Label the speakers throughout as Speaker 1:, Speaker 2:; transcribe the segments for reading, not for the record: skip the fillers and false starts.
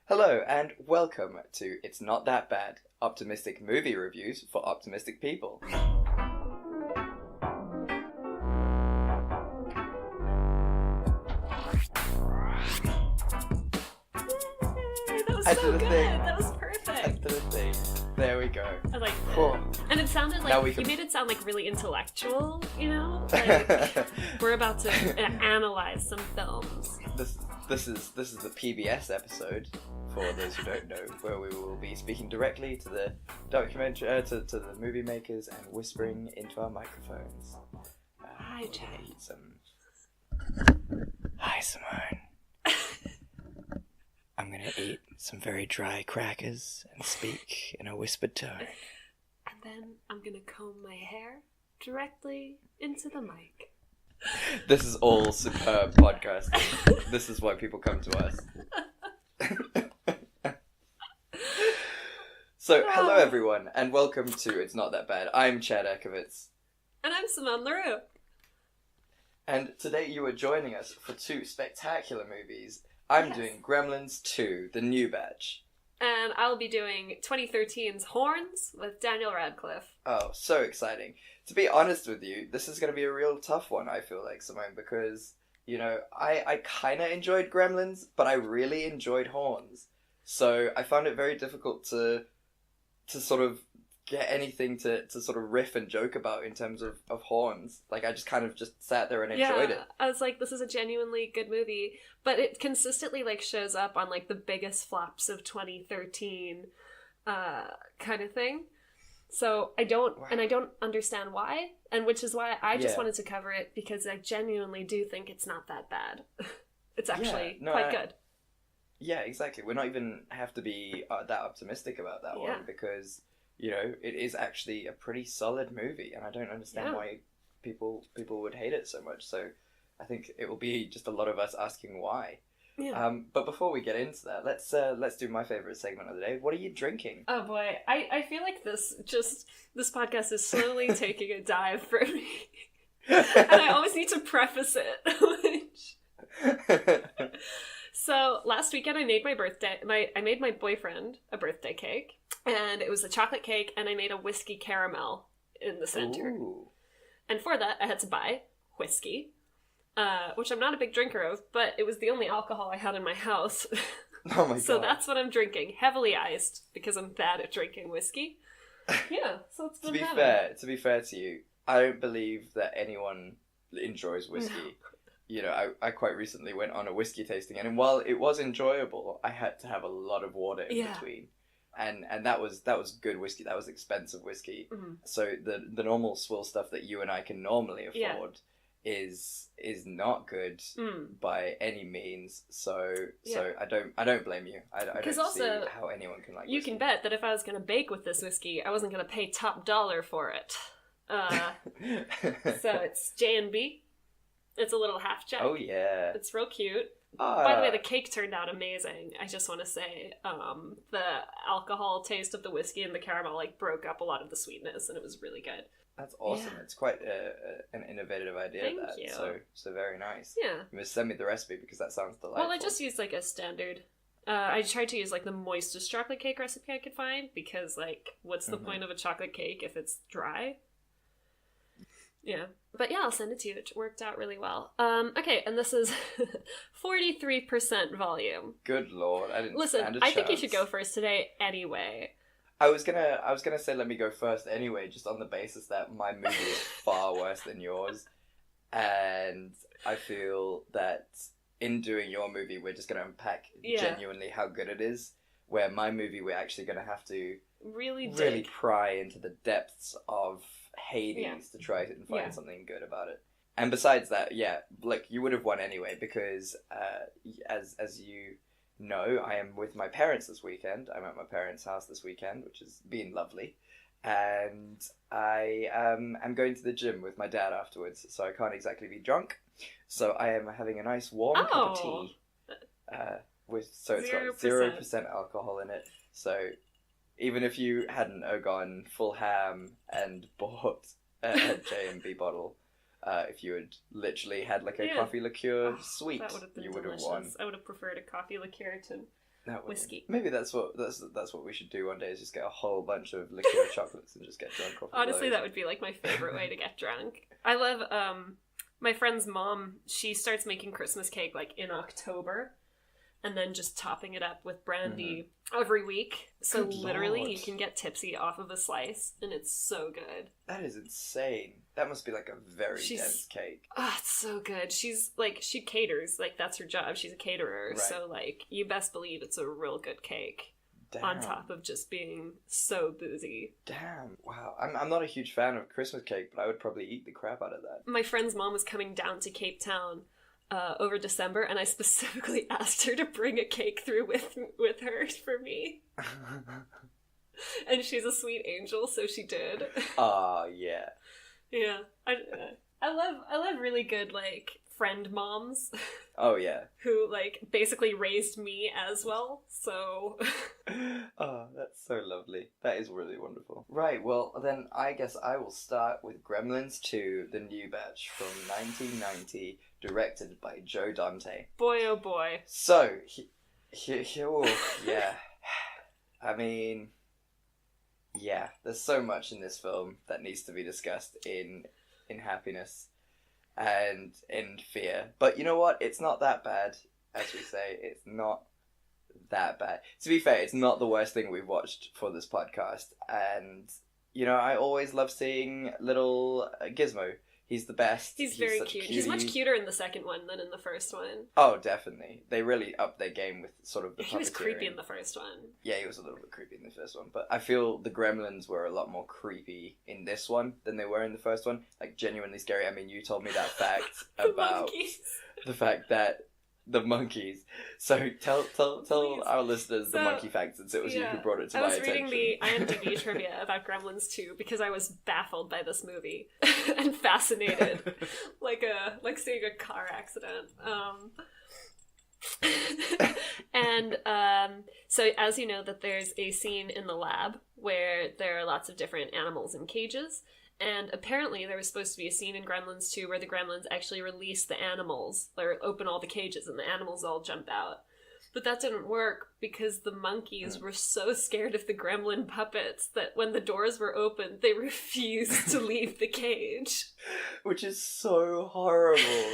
Speaker 1: Hello and welcome to It's Not That Bad, optimistic movie reviews for optimistic people.
Speaker 2: That was so good. That was perfect.
Speaker 1: I did the thing. There we go.
Speaker 2: I like that.
Speaker 1: Cool.
Speaker 2: And it sounded like you made it sound like really intellectual, you know? Like we're about to analyze some films.
Speaker 1: This is the PBS episode, for those who don't know, where we will be speaking directly to the documentary, to the movie makers and whispering into our microphones.
Speaker 2: Hi, Chad.
Speaker 1: Hi, Simone. I'm gonna eat some very dry crackers and speak in a whispered tone.
Speaker 2: And then I'm gonna comb my hair directly into the mic.
Speaker 1: This is all superb podcasting. This is why people come to us. So, hello everyone, and welcome to It's Not That Bad. I'm Chad Ekovitz.
Speaker 2: And I'm Simone LaRue.
Speaker 1: And today you are joining us for two spectacular movies. I'm doing Gremlins 2, the new batch.
Speaker 2: And I'll be doing 2013's Horns with Daniel Radcliffe.
Speaker 1: Oh, so exciting. To be honest with you, this is going to be a real tough one, I feel like, Simone, because, you know, I kind of enjoyed Gremlins, but I really enjoyed Horns. So I found it very difficult to sort of get anything to sort of riff and joke about in terms of Horns. Like, I just kind of just sat there and enjoyed it.
Speaker 2: I was like, this is a genuinely good movie, but it consistently, like, shows up on, like, the biggest flops of 2013 kind of thing. So I don't understand why, and which is why I just wanted to cover it, because I genuinely do think it's not that bad. It's actually quite good.
Speaker 1: Yeah, exactly. We're not even have to be that optimistic about that one, because, you know, it is actually a pretty solid movie, and I don't understand why people would hate it so much. So I think it will be just a lot of us asking why. Yeah. But before we get into that, let's do my favorite segment of the day. What are you drinking?
Speaker 2: Oh boy, I feel like this podcast is slowly taking a dive for me, and I always need to preface it. So last weekend I made I made my boyfriend a birthday cake, and it was a chocolate cake, and I made a whiskey caramel in the center.
Speaker 1: Ooh.
Speaker 2: And for that I had to buy whiskey. Which I'm not a big drinker of, but it was the only alcohol I had in my house.
Speaker 1: Oh my god.
Speaker 2: So that's what I'm drinking. Heavily iced, because I'm bad at drinking whiskey. Yeah, so it's been
Speaker 1: To be fair to you, I don't believe that anyone enjoys whiskey. No. You know, I quite recently went on a whiskey tasting, and while it was enjoyable, I had to have a lot of water in between. And that was good whiskey. That was expensive whiskey. Mm-hmm. So the normal swill stuff that you and I can normally afford is not good by any means. So I don't blame you. I don't see how anyone can like whiskey.
Speaker 2: You can bet that if I was going to bake with this whiskey, I wasn't going to pay top dollar for it. So it's J&B. It's a little half jack.
Speaker 1: Oh yeah.
Speaker 2: It's real cute. By the way, the cake turned out amazing. I just want to say, the alcohol taste of the whiskey and the caramel like broke up a lot of the sweetness, and it was really good.
Speaker 1: That's awesome. Yeah. It's quite an innovative idea.
Speaker 2: Thank you.
Speaker 1: So very nice.
Speaker 2: Yeah.
Speaker 1: You must send me the recipe, because that sounds delightful.
Speaker 2: Well, I just used like a standard. I tried to use like the moistest chocolate cake recipe I could find, because like, what's the point of a chocolate cake if it's dry? Yeah. But yeah, I'll send it to you. It worked out really well. Okay, and this is 43% volume.
Speaker 1: Good lord, I didn't stand a chance.
Speaker 2: Listen, I think you should go first today anyway.
Speaker 1: I was gonna say let me go first anyway, just on the basis that my movie is far worse than yours, and I feel that in doing your movie, we're just gonna unpack genuinely how good it is. Where my movie, we're actually gonna have to really pry into the depths of Hades to try and find something good about it. And besides that, like, you would have won anyway, because as you know, I am with my parents this weekend. I'm at my parents' house this weekend, which has been lovely. And I am going to the gym with my dad afterwards, so I can't exactly be drunk. So I am having a nice warm cup of tea. It's got 0% alcohol in it. So even if you hadn't gone full ham and bought a J&B bottle, if you had literally had like a coffee liqueur sweet,
Speaker 2: that would have been
Speaker 1: you
Speaker 2: delicious.
Speaker 1: would have won.
Speaker 2: I would have preferred a coffee liqueur to whiskey.
Speaker 1: Maybe that's what we should do one day, is just get a whole bunch of liqueur chocolates and just get drunk off of
Speaker 2: Honestly,
Speaker 1: those.
Speaker 2: that would be like my favorite way to get drunk. I love my friend's mom. She starts making Christmas cake like in October, and then just topping it up with brandy every week. So
Speaker 1: Good
Speaker 2: literally,
Speaker 1: Lord.
Speaker 2: you can get tipsy off of a slice, and it's so good.
Speaker 1: That is insane. That must be like a very dense cake.
Speaker 2: Oh, it's so good. She's like, she caters, like that's her job. She's a caterer,
Speaker 1: Right.
Speaker 2: so like you best believe it's a real good cake.
Speaker 1: Damn.
Speaker 2: On top of just being so boozy.
Speaker 1: Damn. Wow. I'm not a huge fan of Christmas cake, but I would probably eat the crap out of that.
Speaker 2: My friend's mom was coming down to Cape Town over December, and I specifically asked her to bring a cake through with her for me. And she's a sweet angel, so she did.
Speaker 1: Ah, yeah.
Speaker 2: Yeah, I love really good like friend moms.
Speaker 1: Oh yeah.
Speaker 2: Who like basically raised me as well. So.
Speaker 1: Oh, that's so lovely. That is really wonderful. Right. Well, then I guess I will start with Gremlins 2: The New Batch from 1990, directed by Joe Dante.
Speaker 2: Boy, oh boy.
Speaker 1: So, yeah. I mean, yeah. There's so much in this film that needs to be discussed in happiness and in fear. But you know what? It's not that bad, as we say. It's not that bad. To be fair, it's not the worst thing we've watched for this podcast. And, you know, I always love seeing little Gizmo. He's the best.
Speaker 2: He's very
Speaker 1: such
Speaker 2: cute.
Speaker 1: a
Speaker 2: He's
Speaker 1: cutie.
Speaker 2: much cuter in the second one than in the first one.
Speaker 1: Oh, definitely. They really upped their game with sort of the
Speaker 2: He was creepy
Speaker 1: puppeteering.
Speaker 2: in the first one.
Speaker 1: Yeah, he was a little bit creepy in the first one, but I feel the Gremlins were a lot more creepy in this one than they were in the first one. Like, genuinely scary. I mean, you told me that fact
Speaker 2: The
Speaker 1: about
Speaker 2: monkeys.
Speaker 1: the fact that the monkeys. So tell
Speaker 2: Please.
Speaker 1: our listeners the
Speaker 2: So,
Speaker 1: monkey fact, since it was you who brought it to my attention.
Speaker 2: I was reading the IMDb trivia about Gremlins 2 because I was baffled by this movie and fascinated, like seeing a car accident. So as you know, that there's a scene in the lab where there are lots of different animals in cages. And apparently there was supposed to be a scene in Gremlins 2 where the Gremlins actually release the animals, or open all the cages and the animals all jump out. But that didn't work because the monkeys were so scared of the gremlin puppets that when the doors were opened, they refused to leave the cage.
Speaker 1: Which is so horrible.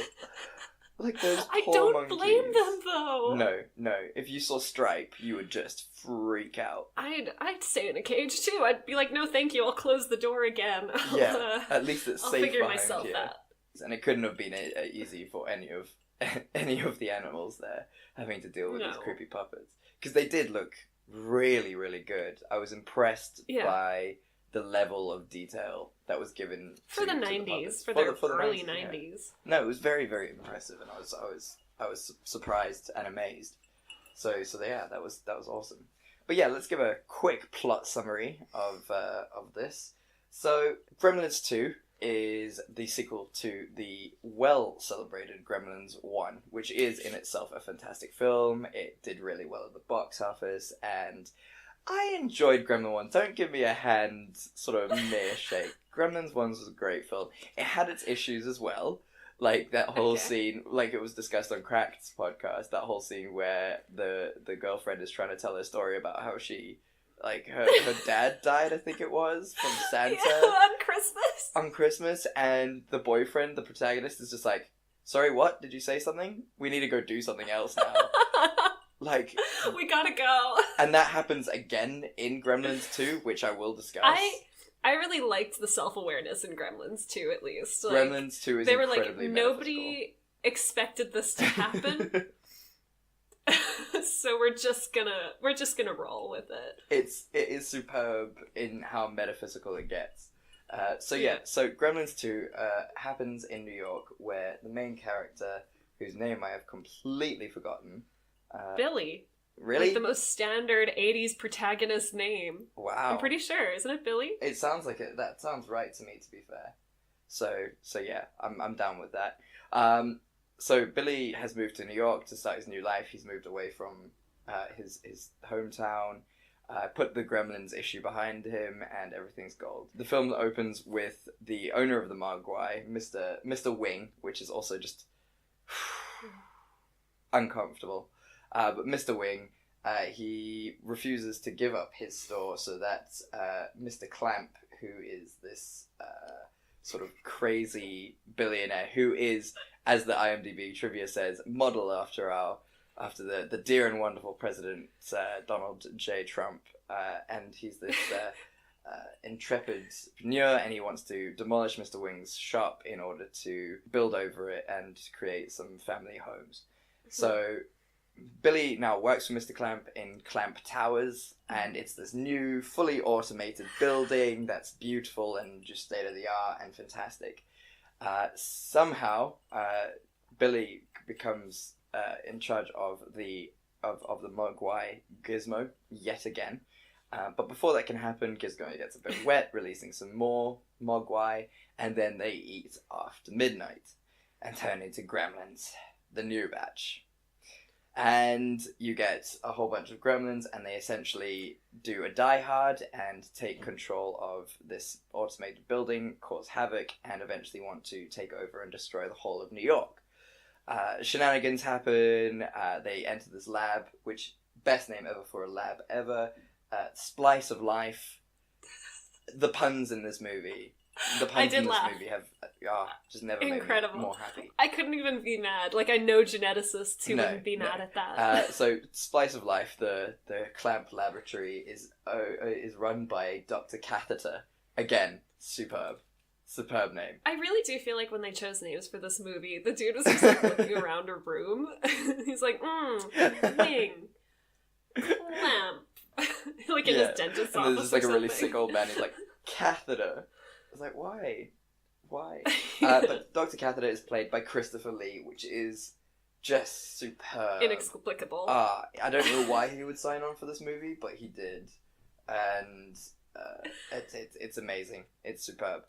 Speaker 1: Like those poor
Speaker 2: I don't
Speaker 1: monkeys.
Speaker 2: blame them though.
Speaker 1: No. If you saw Stripe, you would just freak out.
Speaker 2: I'd stay in a cage too. I'd be like, no, thank you. I'll close the door again.
Speaker 1: Yeah, at least it's
Speaker 2: I'll
Speaker 1: safe
Speaker 2: figure
Speaker 1: behind
Speaker 2: myself
Speaker 1: you.
Speaker 2: out.
Speaker 1: And it couldn't have been easy for any of the animals there having to deal with these creepy puppets, because they did look really, really good. I was impressed by the level of detail that was given
Speaker 2: for the 90s, for the early 90s.
Speaker 1: Yeah. No, it was very, very impressive, and I was surprised and amazed. So yeah, that was awesome. But yeah, let's give a quick plot summary of this. So Gremlins 2 is the sequel to the well-celebrated Gremlins 1, which is in itself a fantastic film. It did really well at the box office, and I enjoyed Gremlin 1. Don't give me a hand sort of mere shake. Gremlins 1 was a great film. It had its issues as well. Like that whole scene, like it was discussed on Cracked's podcast, that whole scene where the girlfriend is trying to tell her story about how she, like, her dad died, I think it was, from Santa.
Speaker 2: Yeah, on Christmas.
Speaker 1: On Christmas, and the boyfriend, the protagonist, is just like, sorry, what? Did you say something? We need to go do something else now. Like,
Speaker 2: we gotta go.
Speaker 1: And that happens again in Gremlins 2, which I will discuss.
Speaker 2: I really liked the self-awareness in Gremlins 2, at least. Like,
Speaker 1: Gremlins 2 is
Speaker 2: they were
Speaker 1: incredibly
Speaker 2: like, nobody expected this to happen. So we're just gonna roll with it.
Speaker 1: It is superb in how metaphysical it gets. So Gremlins 2 happens in New York, where the main character, whose name I have completely forgotten,
Speaker 2: Billy.
Speaker 1: Really?
Speaker 2: Like the most standard 80s protagonist name.
Speaker 1: Wow.
Speaker 2: I'm pretty sure, isn't it Billy?
Speaker 1: It sounds like it. That sounds right to me, to be fair. So yeah, I'm down with that. So Billy has moved to New York to start his new life. He's moved away from his hometown, put the Gremlins issue behind him, and everything's gold. The film opens with the owner of the Mogwai, Mr. Wing, which is also just uncomfortable. But Mr. Wing he refuses to give up his store so that Mr. Clamp, who is this sort of crazy billionaire, who is, as the IMDb trivia says, model after the dear and wonderful President Donald J. Trump, and he's this intrepid entrepreneur, and he wants to demolish Mr. Wing's shop in order to build over it and create some family homes. So Billy now works for Mr. Clamp in Clamp Towers, and it's this new, fully automated building that's beautiful and just state-of-the-art and fantastic. Somehow, Billy becomes in charge of the Mogwai Gizmo yet again. But before that can happen, Gizmo gets a bit wet, releasing some more Mogwai, and then they eat after midnight and turn into Gremlins, the new batch. And you get a whole bunch of Gremlins, and they essentially do a Die Hard and take control of this automated building, cause havoc, and eventually want to take over and destroy the whole of New York. Shenanigans happen, they enter this lab, which, best name ever for a lab ever, Splice of Life. The puns in this movie. The puns in this movie have just never
Speaker 2: Incredible.
Speaker 1: made me more happy.
Speaker 2: I couldn't even be mad. Like, I know geneticists who wouldn't be mad at that.
Speaker 1: So, Splice of Life, the Clamp laboratory, is run by Dr. Catheter. Again, superb name.
Speaker 2: I really do feel like when they chose names for this movie, the dude was just like looking around a room. He's like, Wing, Clamp. Like in his dentist's office.
Speaker 1: And there's just like a really sick old man. He's like, Catheter. I was like, why? But Dr. Catheter is played by Christopher Lee, which is just superb.
Speaker 2: Inexplicable.
Speaker 1: I don't know why he would sign on for this movie, but he did. And it's amazing. It's superb.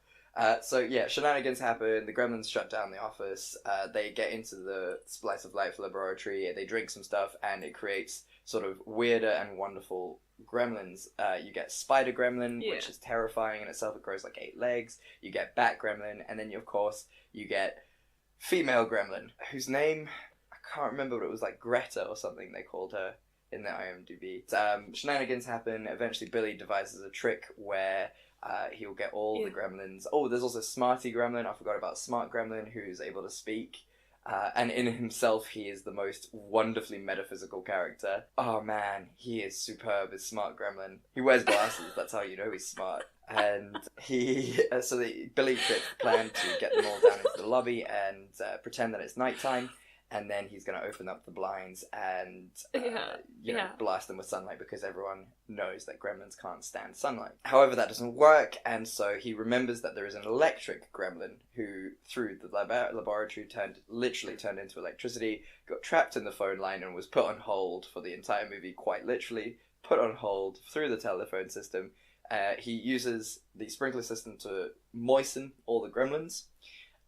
Speaker 1: So yeah, shenanigans happen, the Gremlins shut down the office, they get into the Splice of Life laboratory, they drink some stuff, and it creates sort of weirder and wonderful Gremlins. You get Spider Gremlin, which is terrifying in itself, it grows like 8 legs, you get Bat Gremlin, and then of course you get Female Gremlin, whose name, I can't remember, but it was like Greta or something they called her in the IMDb. Shenanigans happen, eventually Billy devises a trick where he'll get all the Gremlins. Oh, there's also Smarty Gremlin. I forgot about Smart Gremlin, who's able to speak. And in himself, he is the most wonderfully metaphysical character. Oh man, he is superb as Smart Gremlin. He wears glasses, that's how you know he's smart. And Billy creates the plan to get them all down into the lobby and pretend that it's nighttime. And then he's going to open up the blinds and blast them with sunlight because everyone knows that Gremlins can't stand sunlight. However, that doesn't work, and so he remembers that there is an electric Gremlin who, through the laboratory, literally turned into electricity, got trapped in the phone line and was put on hold for the entire movie, quite literally, put on hold through the telephone system. He uses the sprinkler system to moisten all the Gremlins,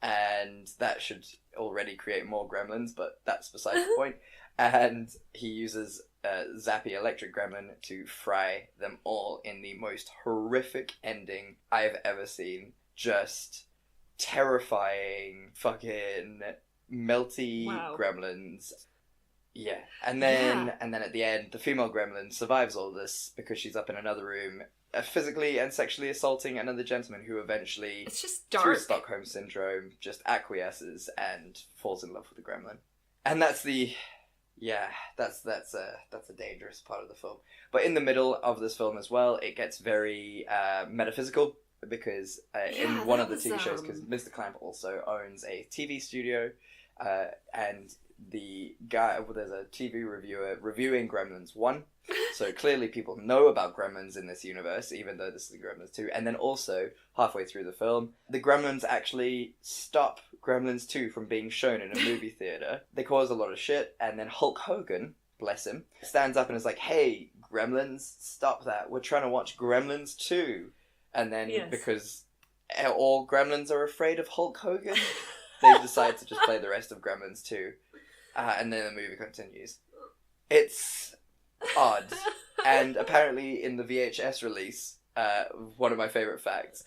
Speaker 1: and that should already create more Gremlins, but that's beside the point. And he uses Zappy Electric Gremlin to fry them all in the most horrific ending I've ever seen. Just terrifying, fucking melty Gremlins. Yeah, and then at the end, the female Gremlin survives all this because she's up in another room, physically and sexually assaulting another gentleman who eventually,
Speaker 2: it's just dark,
Speaker 1: through Stockholm Syndrome, just acquiesces and falls in love with the Gremlin. And that's a dangerous part of the film. But in the middle of this film as well, it gets very metaphysical because in one of the TV shows, because Mr. Clamp also owns a TV studio, and there's a TV reviewer reviewing Gremlins 1. So clearly people know about Gremlins in this universe, even though this is Gremlins 2. And then also, halfway through the film, the Gremlins actually stop Gremlins 2 from being shown in a movie theater. They cause a lot of shit, and then Hulk Hogan, bless him, stands up and is like, "Hey, Gremlins, stop that. We're trying to watch Gremlins 2. And then, because all Gremlins are afraid of Hulk Hogan, they decide to just play the rest of Gremlins 2. And then the movie continues. It's odd. And apparently in the VHS release, one of my favourite facts,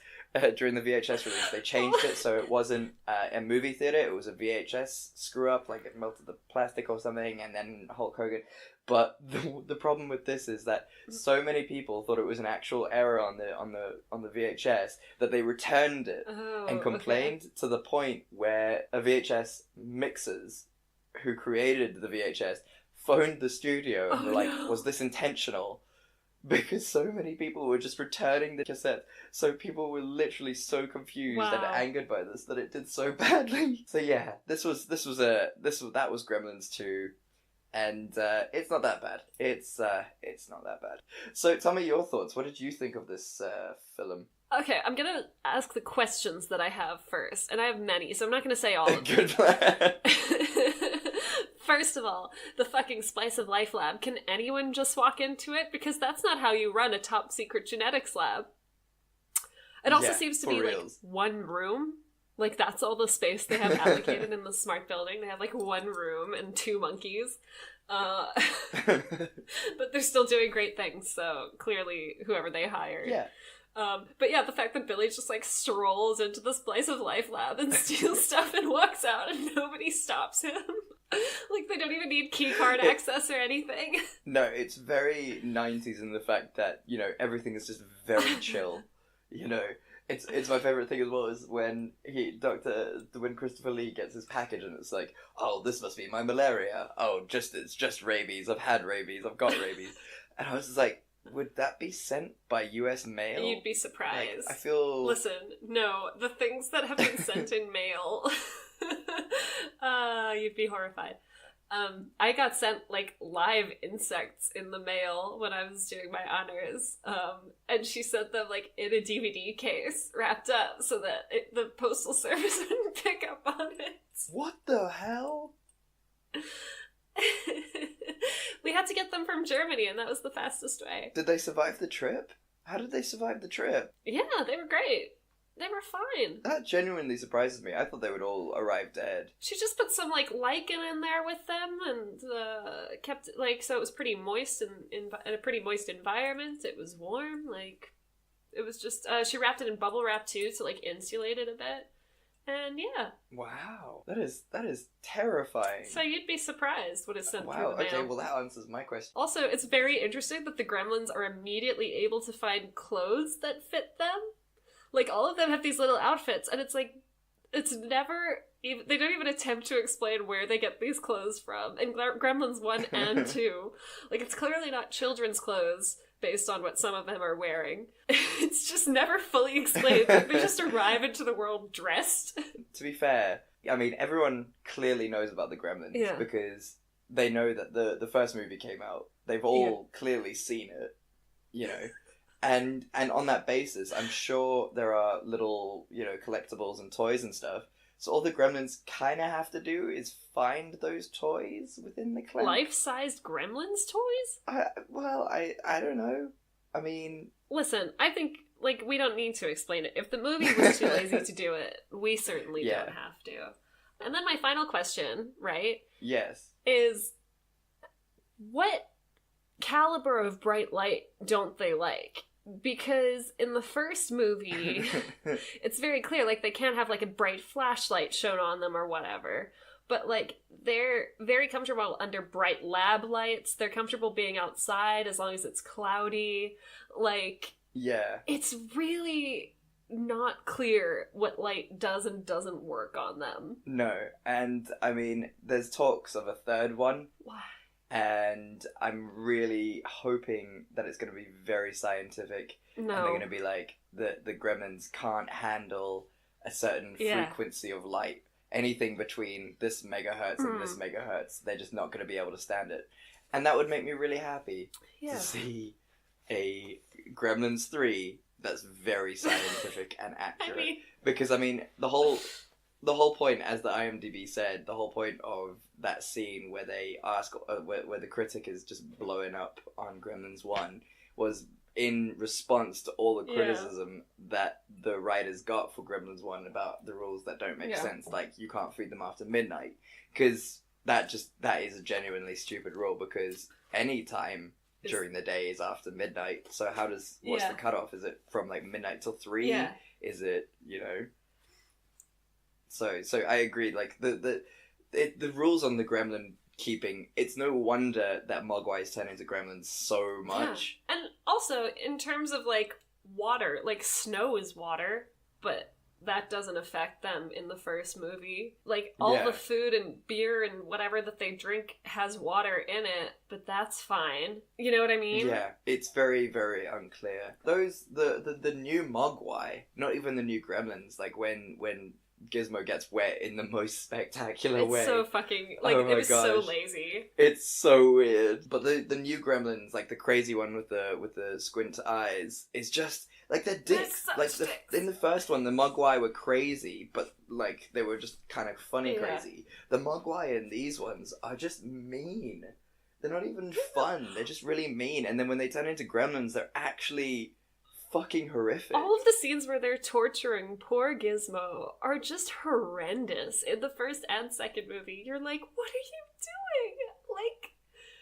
Speaker 1: during the VHS release. They changed it so it wasn't a movie theater, it was a VHS screw up, like it melted the plastic or something, and then Hulk Hogan. But the problem with this is that so many people thought it was an actual error on the VHS that they returned it and complained to the point where a VHS mixers who created the VHS phoned the studio and were like, was this intentional? Because so many people were just returning the cassette. So people were literally so confused and angered by this that it did so badly. So yeah, that was Gremlins 2. And it's not that bad. It's not that bad. So tell me your thoughts. What did you think of this film?
Speaker 2: Okay, I'm gonna ask the questions that I have first, and I have many, so I'm not gonna say all of them.
Speaker 1: Good plan.
Speaker 2: First of all, the fucking Splice of Life lab. Can anyone just walk into it? Because that's not how you run a top secret genetics lab. It also seems to be reals. Like one room. Like that's all the space they have allocated in the smart building. They have like one room and 2 monkeys. But they're still doing great things, so clearly whoever they hired.
Speaker 1: Yeah.
Speaker 2: But yeah, the fact that Billy just like strolls into the Splice of Life lab and steals stuff and walks out and nobody stops him. Like they don't even need keycard access or anything. No,
Speaker 1: it's very 90s in the fact that, you know, everything is just very chill. You know, it's my favorite thing as well is when when Christopher Lee gets his package and it's like, oh, this must be my malaria. Oh, it's just rabies. I've had rabies. I've got rabies. And I was just like, would that be sent by U.S. mail?
Speaker 2: You'd be surprised.
Speaker 1: Like, I feel...
Speaker 2: Listen, no, the things that have been sent in mail, you'd be horrified. I got sent, like, live insects in the mail when I was doing my honors, and she sent them, like, in a DVD case, wrapped up, so that the postal service wouldn't pick up on it.
Speaker 1: What the hell?
Speaker 2: We had to get them from Germany, and that was the fastest way.
Speaker 1: Did they survive the trip? How did they survive the trip?
Speaker 2: Yeah, they were great. They were fine.
Speaker 1: That genuinely surprises me. I thought they would all arrive dead.
Speaker 2: She just put some, like, lichen in there with them, and kept, like, so it was pretty moist in a pretty moist environment. It was warm, like, it was just, she wrapped it in bubble wrap, too, to, like, insulate it a bit. And yeah.
Speaker 1: Wow. That is terrifying.
Speaker 2: So you'd be surprised what is sent through the mail.
Speaker 1: Okay, well that answers my question.
Speaker 2: Also, it's very interesting that the Gremlins are immediately able to find clothes that fit them. Like, all of them have these little outfits, and it's like, it's never, they don't even attempt to explain where they get these clothes from. In Gremlins 1 and 2, like, it's clearly not children's clothes, based on what some of them are wearing. It's just never fully explained. Like, they just arrive into the world dressed.
Speaker 1: To be fair, I mean, everyone clearly knows about the Gremlins because they know that the first movie came out. They've all clearly seen it, you know. And on that basis, I'm sure there are little, you know, collectibles and toys and stuff. So all the Gremlins kind of have to do is find those toys within the clan.
Speaker 2: Life-sized Gremlins toys?
Speaker 1: I don't know. I mean...
Speaker 2: Listen, I think, like, we don't need to explain it. If the movie was too lazy to do it, we certainly don't have to. And then my final question, right?
Speaker 1: Yes.
Speaker 2: Is, what caliber of bright light don't they like? Because in the first movie, it's very clear, like, they can't have, like, a bright flashlight shown on them or whatever. But, like, they're very comfortable under bright lab lights. They're comfortable being outside as long as it's cloudy. Like,
Speaker 1: yeah, it's
Speaker 2: really not clear what light does and doesn't work on them.
Speaker 1: No, and, I mean, there's talks of a third one.
Speaker 2: Why?
Speaker 1: And I'm really hoping that it's going to be very scientific.
Speaker 2: No.
Speaker 1: And they're going to be like, the Gremlins can't handle a certain frequency of light. Anything between this megahertz and this megahertz, they're just not going to be able to stand it. And that would make me really happy to see a Gremlins 3 that's very scientific and accurate. Because, I mean, the whole point, as the IMDb said, the whole point of that scene where they ask, where the critic is just blowing up on Gremlins 1 was in response to all the criticism that the writers got for Gremlins 1 about the rules that don't make sense, like you can't feed them after midnight, because that is a genuinely stupid rule, because anytime during the days after midnight. So what's the cutoff? Is it from like midnight till 3?
Speaker 2: Yeah.
Speaker 1: Is it, So I agree. Like the rules on the gremlin keeping. It's no wonder that Mogwais turn into gremlins so much.
Speaker 2: Yeah. And also in terms of like water, like snow is water, but that doesn't affect them in the first movie. Like all the food and beer and whatever that they drink has water in it, but that's fine. You know what I mean?
Speaker 1: Yeah, it's very, very unclear. The new Mogwai, not even the new gremlins, like when Gizmo gets wet in the most spectacular way.
Speaker 2: It's so fucking, like, it was so lazy.
Speaker 1: It's so weird. But the new gremlins, like the crazy one with the squint eyes, is just, like, they're dicks. Like, in the first one, the Mogwai were crazy, but, like, they were just kind of funny crazy. The Mogwai in these ones are just mean. They're not even fun. They're just really mean. And then when they turn into gremlins, they're actually fucking horrific.
Speaker 2: All of the scenes where they're torturing poor Gizmo are just horrendous. In the first and second movie, you're like, what are you doing? Like,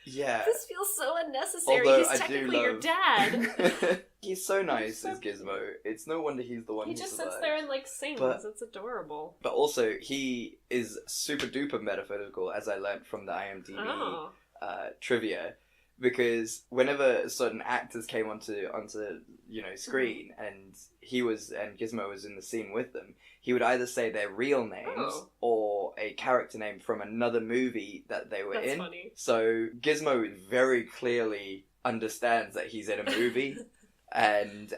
Speaker 1: yeah,
Speaker 2: this feels so unnecessary.
Speaker 1: Although
Speaker 2: he's technically your dad.
Speaker 1: He's so nice as Gizmo. It's no wonder he's the one
Speaker 2: he
Speaker 1: who
Speaker 2: just
Speaker 1: survives.
Speaker 2: sits there and like sings. It's adorable.
Speaker 1: But also, he is super duper metaphysical, as I learnt from the IMDb trivia. Because whenever certain actors came onto screen, and Gizmo was in the scene with them, he would either say their real names or a character name from another movie that they were in.
Speaker 2: Funny.
Speaker 1: So Gizmo very clearly understands that he's in a movie, and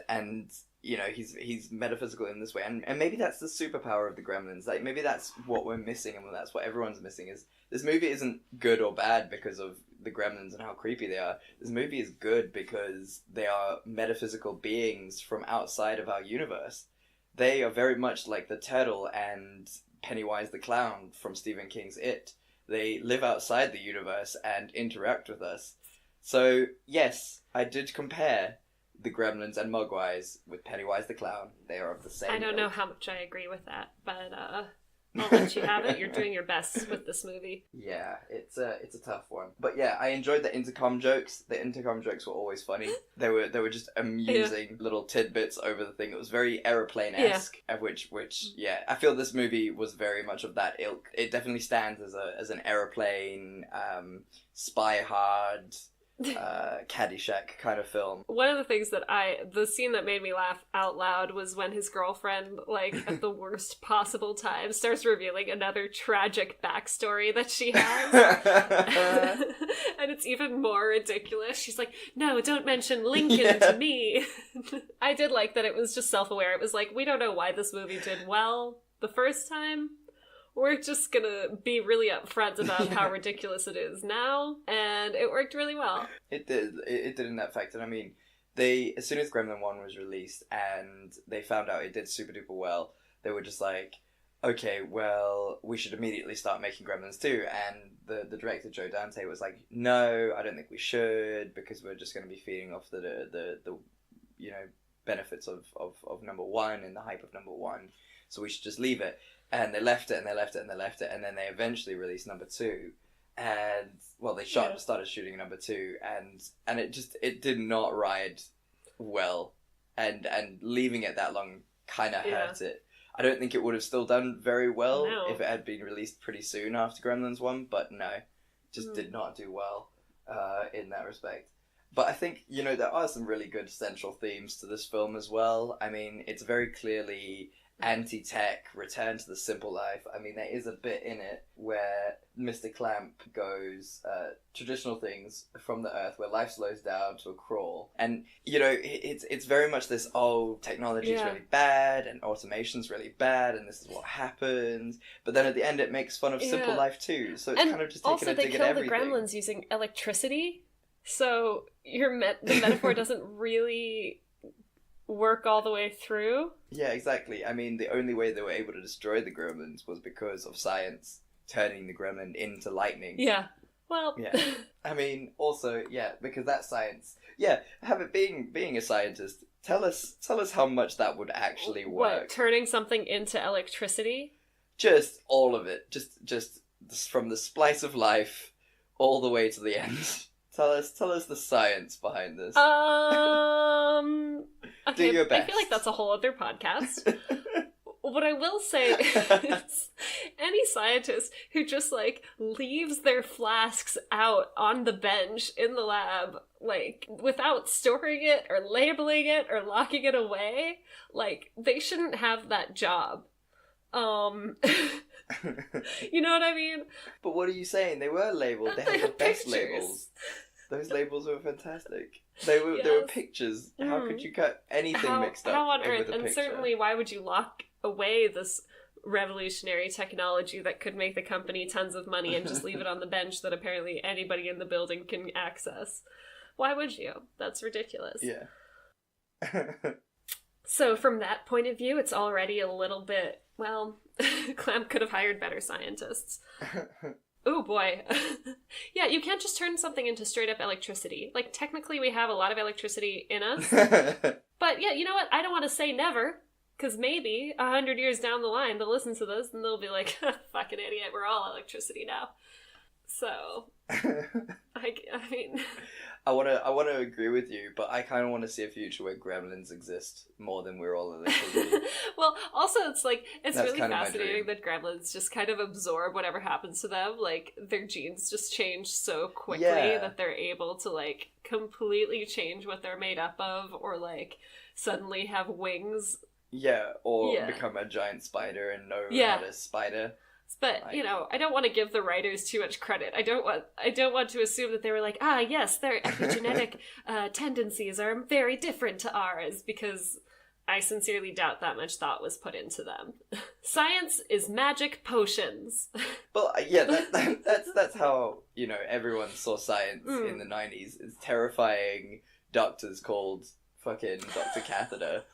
Speaker 1: he's metaphysical in this way, and maybe that's the superpower of the Gremlins. Like maybe that's what we're missing, and that's what everyone's missing. Is this movie isn't good or bad because of the Gremlins and how creepy they are. This movie is good because they are metaphysical beings from outside of our universe. They are very much like the turtle and Pennywise the clown from Stephen King's It. They live outside the universe and interact with us. So yes, I did compare the Gremlins and Mogwais with Pennywise the clown. They are of the same
Speaker 2: I don't
Speaker 1: ilk.
Speaker 2: know how much I agree with that, but I'll let you have it. You're doing your best with this movie.
Speaker 1: Yeah, it's a tough one. But yeah, I enjoyed the intercom jokes. The intercom jokes were always funny. They were just amusing little tidbits over the thing. It was very Aeroplane-esque, which I feel this movie was very much of that ilk. It definitely stands as an Aeroplane, Spy Hard, Caddyshack kind of film.
Speaker 2: One of the things the scene that made me laugh out loud was when his girlfriend, like, at the worst possible time, starts revealing another tragic backstory that she has. And it's even more ridiculous. She's like, no, don't mention Lincoln to me. I did like that it was just self-aware. It was like, we don't know why this movie did well the first time. We're just gonna be really upfront about how ridiculous it is now, and it worked really well.
Speaker 1: It did. It did in that fact. And I mean, as soon as Gremlin 1 was released and they found out it did super duper well, they were just like, okay, well, we should immediately start making Gremlins 2. And the director, Joe Dante, was like, no, I don't think we should, because we're just going to be feeding off the benefits of number 1 and the hype of number 1. So we should just leave it. And they left it, and they left it, and they left it, and then they eventually released number 2. And, well, they started shooting number 2, and it did not ride well. And leaving it that long kind of hurt it. I don't think it would have still done very well if it had been released pretty soon after Gremlins 1, but no, just did not do well in that respect. But I think, there are some really good central themes to this film as well. I mean, it's very clearly anti-tech, return to the simple life. I mean, there is a bit in it where Mr. Clamp goes, traditional things from the earth where life slows down to a crawl. And, it's very much this, technology is really bad and automation's really bad and this is what happens. But then at the end it makes fun of simple life too. So it's kind of just taking a dig at everything.
Speaker 2: Also, they kill the gremlins using electricity. So the metaphor doesn't really work all the way through.
Speaker 1: Yeah, exactly. I mean, the only way they were able to destroy the gremlins was because of science turning the gremlin into lightning.
Speaker 2: Yeah. Well.
Speaker 1: Yeah. I mean, also, because that's science. Yeah, being a scientist, tell us how much that would actually work.
Speaker 2: What, turning something into electricity?
Speaker 1: Just all of it. Just from the splice of life all the way to the end. Tell us the science behind this.
Speaker 2: Okay,
Speaker 1: Do your best.
Speaker 2: I feel like that's a whole other podcast. What I will say is, any scientist who just, like, leaves their flasks out on the bench in the lab, like, without storing it or labeling it or locking it away, like, they shouldn't have that job. You know what I mean?
Speaker 1: But what are you saying? They were labeled. They had the best labels. Those labels were fantastic. They were pictures. How could you cut anything mixed up?
Speaker 2: How on earth?
Speaker 1: With a
Speaker 2: and
Speaker 1: picture?
Speaker 2: Certainly, why would you lock away this revolutionary technology that could make the company tons of money and just leave it on the bench that apparently anybody in the building can access? Why would you? That's ridiculous.
Speaker 1: Yeah.
Speaker 2: So from that point of view, it's already a little bit, well, Clamp could have hired better scientists. Oh boy. Yeah, you can't just turn something into straight up electricity. Like, technically we have a lot of electricity in us. But yeah, you know what? I don't want to say never. Because maybe 100 years down the line, they'll listen to this and they'll be like, fucking idiot, we're all electricity now. So, I mean...
Speaker 1: I want to agree with you, but I kind of want to see a future where gremlins exist more than we're all electricity.
Speaker 2: Well, also it's like, it's
Speaker 1: That's
Speaker 2: really
Speaker 1: kind of
Speaker 2: fascinating that gremlins just kind of absorb whatever happens to them. Like, their genes just change so quickly that they're able to, like, completely change what they're made up of, or, like, suddenly have wings.
Speaker 1: Yeah, or become a giant spider and know how to spider.
Speaker 2: But, you know, I don't want to give the writers too much credit. I don't want to assume that they were like, yes, their epigenetic tendencies are very different to ours, because I sincerely doubt that much thought was put into them. Science is magic potions.
Speaker 1: Well, yeah, that's how, you know, everyone saw science in the 90s. It's terrifying doctors called fucking Dr. Catheter.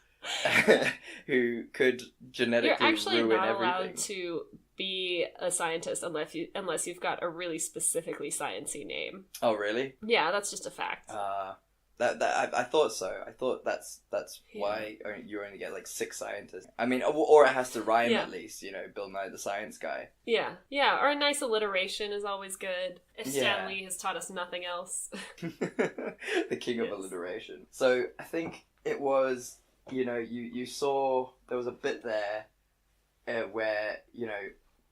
Speaker 1: Who could genetically
Speaker 2: You're actually
Speaker 1: ruin
Speaker 2: not
Speaker 1: everything.
Speaker 2: allowed to be a scientist unless you've got a really specifically sciencey name.
Speaker 1: Oh, really?
Speaker 2: Yeah, that's just a fact.
Speaker 1: I thought so. I thought that's why you only get like 6 scientists. I mean, or it has to rhyme at least. You know, Bill Nye the Science Guy.
Speaker 2: Yeah, or a nice alliteration is always good. If Stan Lee has taught us nothing else.
Speaker 1: The king of alliteration. So I think it was. You know, you saw there was a bit there where, you know,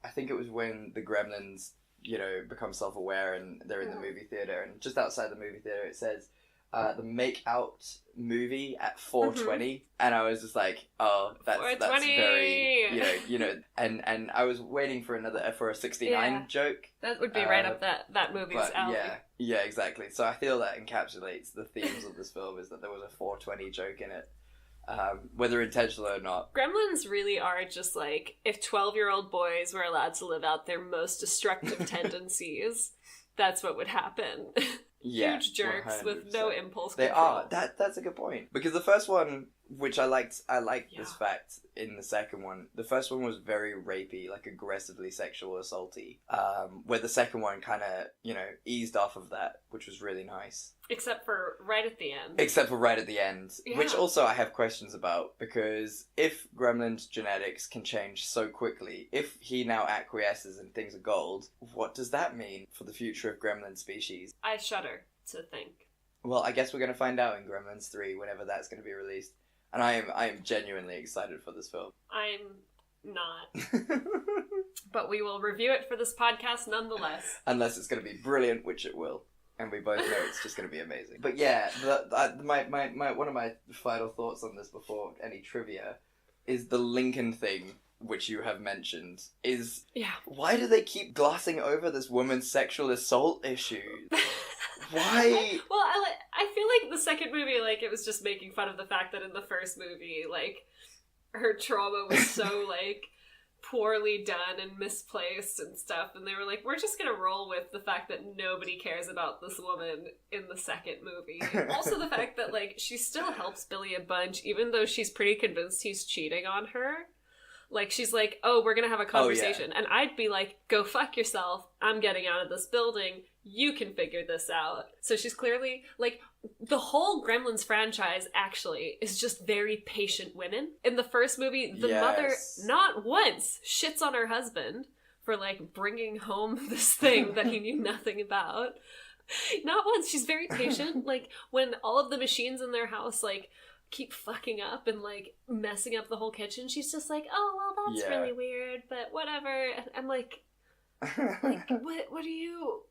Speaker 1: I think it was when the Gremlins, you know, become self-aware and they're in the movie theater, and just outside the movie theater it says the Make Out movie at 4:20, and I was just like, oh, that's very, you know, and I was waiting for a 69 joke. That would
Speaker 2: be right up that movie's alley.
Speaker 1: Yeah, exactly. So I feel that encapsulates the themes of this film, is that there was a 4:20 joke in it. Whether intentional or not.
Speaker 2: Gremlins really are just like, if 12-year-old boys were allowed to live out their most destructive tendencies, that's what would happen.
Speaker 1: Yeah,
Speaker 2: huge jerks 100%. With no impulse
Speaker 1: control. They
Speaker 2: are.
Speaker 1: That's a good point. Because the first one, which I liked this fact in the second one. The first one was very rapey, like aggressively sexual assaulty. Where the second one kind of, you know, eased off of that, which was really nice.
Speaker 2: Except for right at the end.
Speaker 1: Yeah. Which also I have questions about, because if Gremlin's genetics can change so quickly, if he now acquiesces and things are gold, what does that mean for the future of Gremlin species?
Speaker 2: I shudder to think.
Speaker 1: Well, I guess we're going to find out in Gremlins 3, whenever that's going to be released. And I am genuinely excited for this film.
Speaker 2: I'm not. But we will review it for this podcast nonetheless.
Speaker 1: Unless it's going to be brilliant, which it will. And we both know it's just going to be amazing. But yeah, my one of my final thoughts on this before any trivia is the Lincoln thing, which you have mentioned, is why do they keep glossing over this woman's sexual assault issue? Why?
Speaker 2: Well, I feel like the second movie, like, it was just making fun of the fact that in the first movie, like, her trauma was so, like, poorly done and misplaced and stuff, and they were like, we're just gonna roll with the fact that nobody cares about this woman in the second movie. Also the fact that, like, she still helps Billy a bunch, even though she's pretty convinced he's cheating on her. Like, she's like, oh, we're gonna have a conversation. And I'd be like, go fuck yourself, I'm getting out of this building, you can figure this out. So she's clearly, like, the whole Gremlins franchise, actually, is just very patient women. In the first movie, the mother, not once, shits on her husband for, like, bringing home this thing that he knew nothing about. Not once. She's very patient. Like, when all of the machines in their house, like, keep fucking up and, like, messing up the whole kitchen, she's just like, oh, well, that's really weird, but whatever. And I'm like, what do you...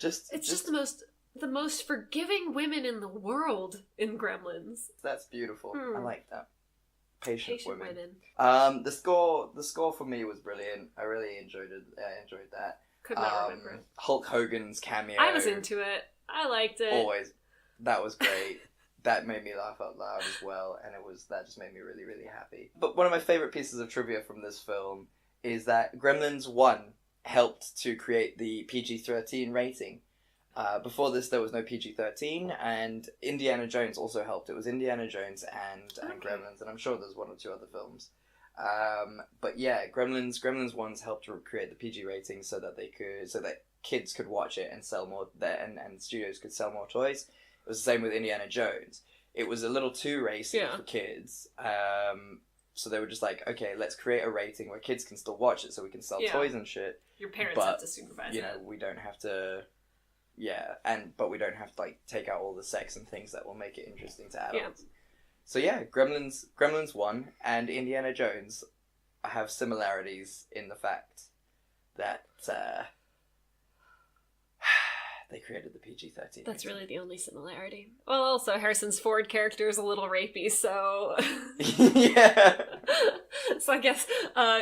Speaker 2: It's just the most forgiving women in the world in Gremlins.
Speaker 1: That's beautiful. I like that. Patient women. The score for me was brilliant. I really enjoyed it. I enjoyed that.
Speaker 2: Could not remember.
Speaker 1: Hulk Hogan's cameo.
Speaker 2: I was into it. I liked it.
Speaker 1: Always. That was great. That made me laugh out loud as well, and that just made me really, really happy. But one of my favourite pieces of trivia from this film is that Gremlins 1 helped to create the PG-13 rating. Before this, there was no PG-13, and Indiana Jones also helped. It was Indiana Jones and Gremlins, and I'm sure there's one or two other films. But yeah, Gremlins 1's helped to create the PG rating so that kids could watch it and sell more, and studios could sell more toys. It was the same with Indiana Jones. It was a little too racy for kids. So they were just like, okay, let's create a rating where kids can still watch it so we can sell toys and shit.
Speaker 2: Your parents have to supervise it.
Speaker 1: We don't have to... but we don't have to, like, take out all the sex and things that will make it interesting to adults. So yeah, Gremlins 1 and Indiana Jones have similarities in the fact that they created the PG-13.
Speaker 2: That's really the only similarity. Well, also, Harrison's Ford character is a little rapey, so...
Speaker 1: Yeah!
Speaker 2: So I guess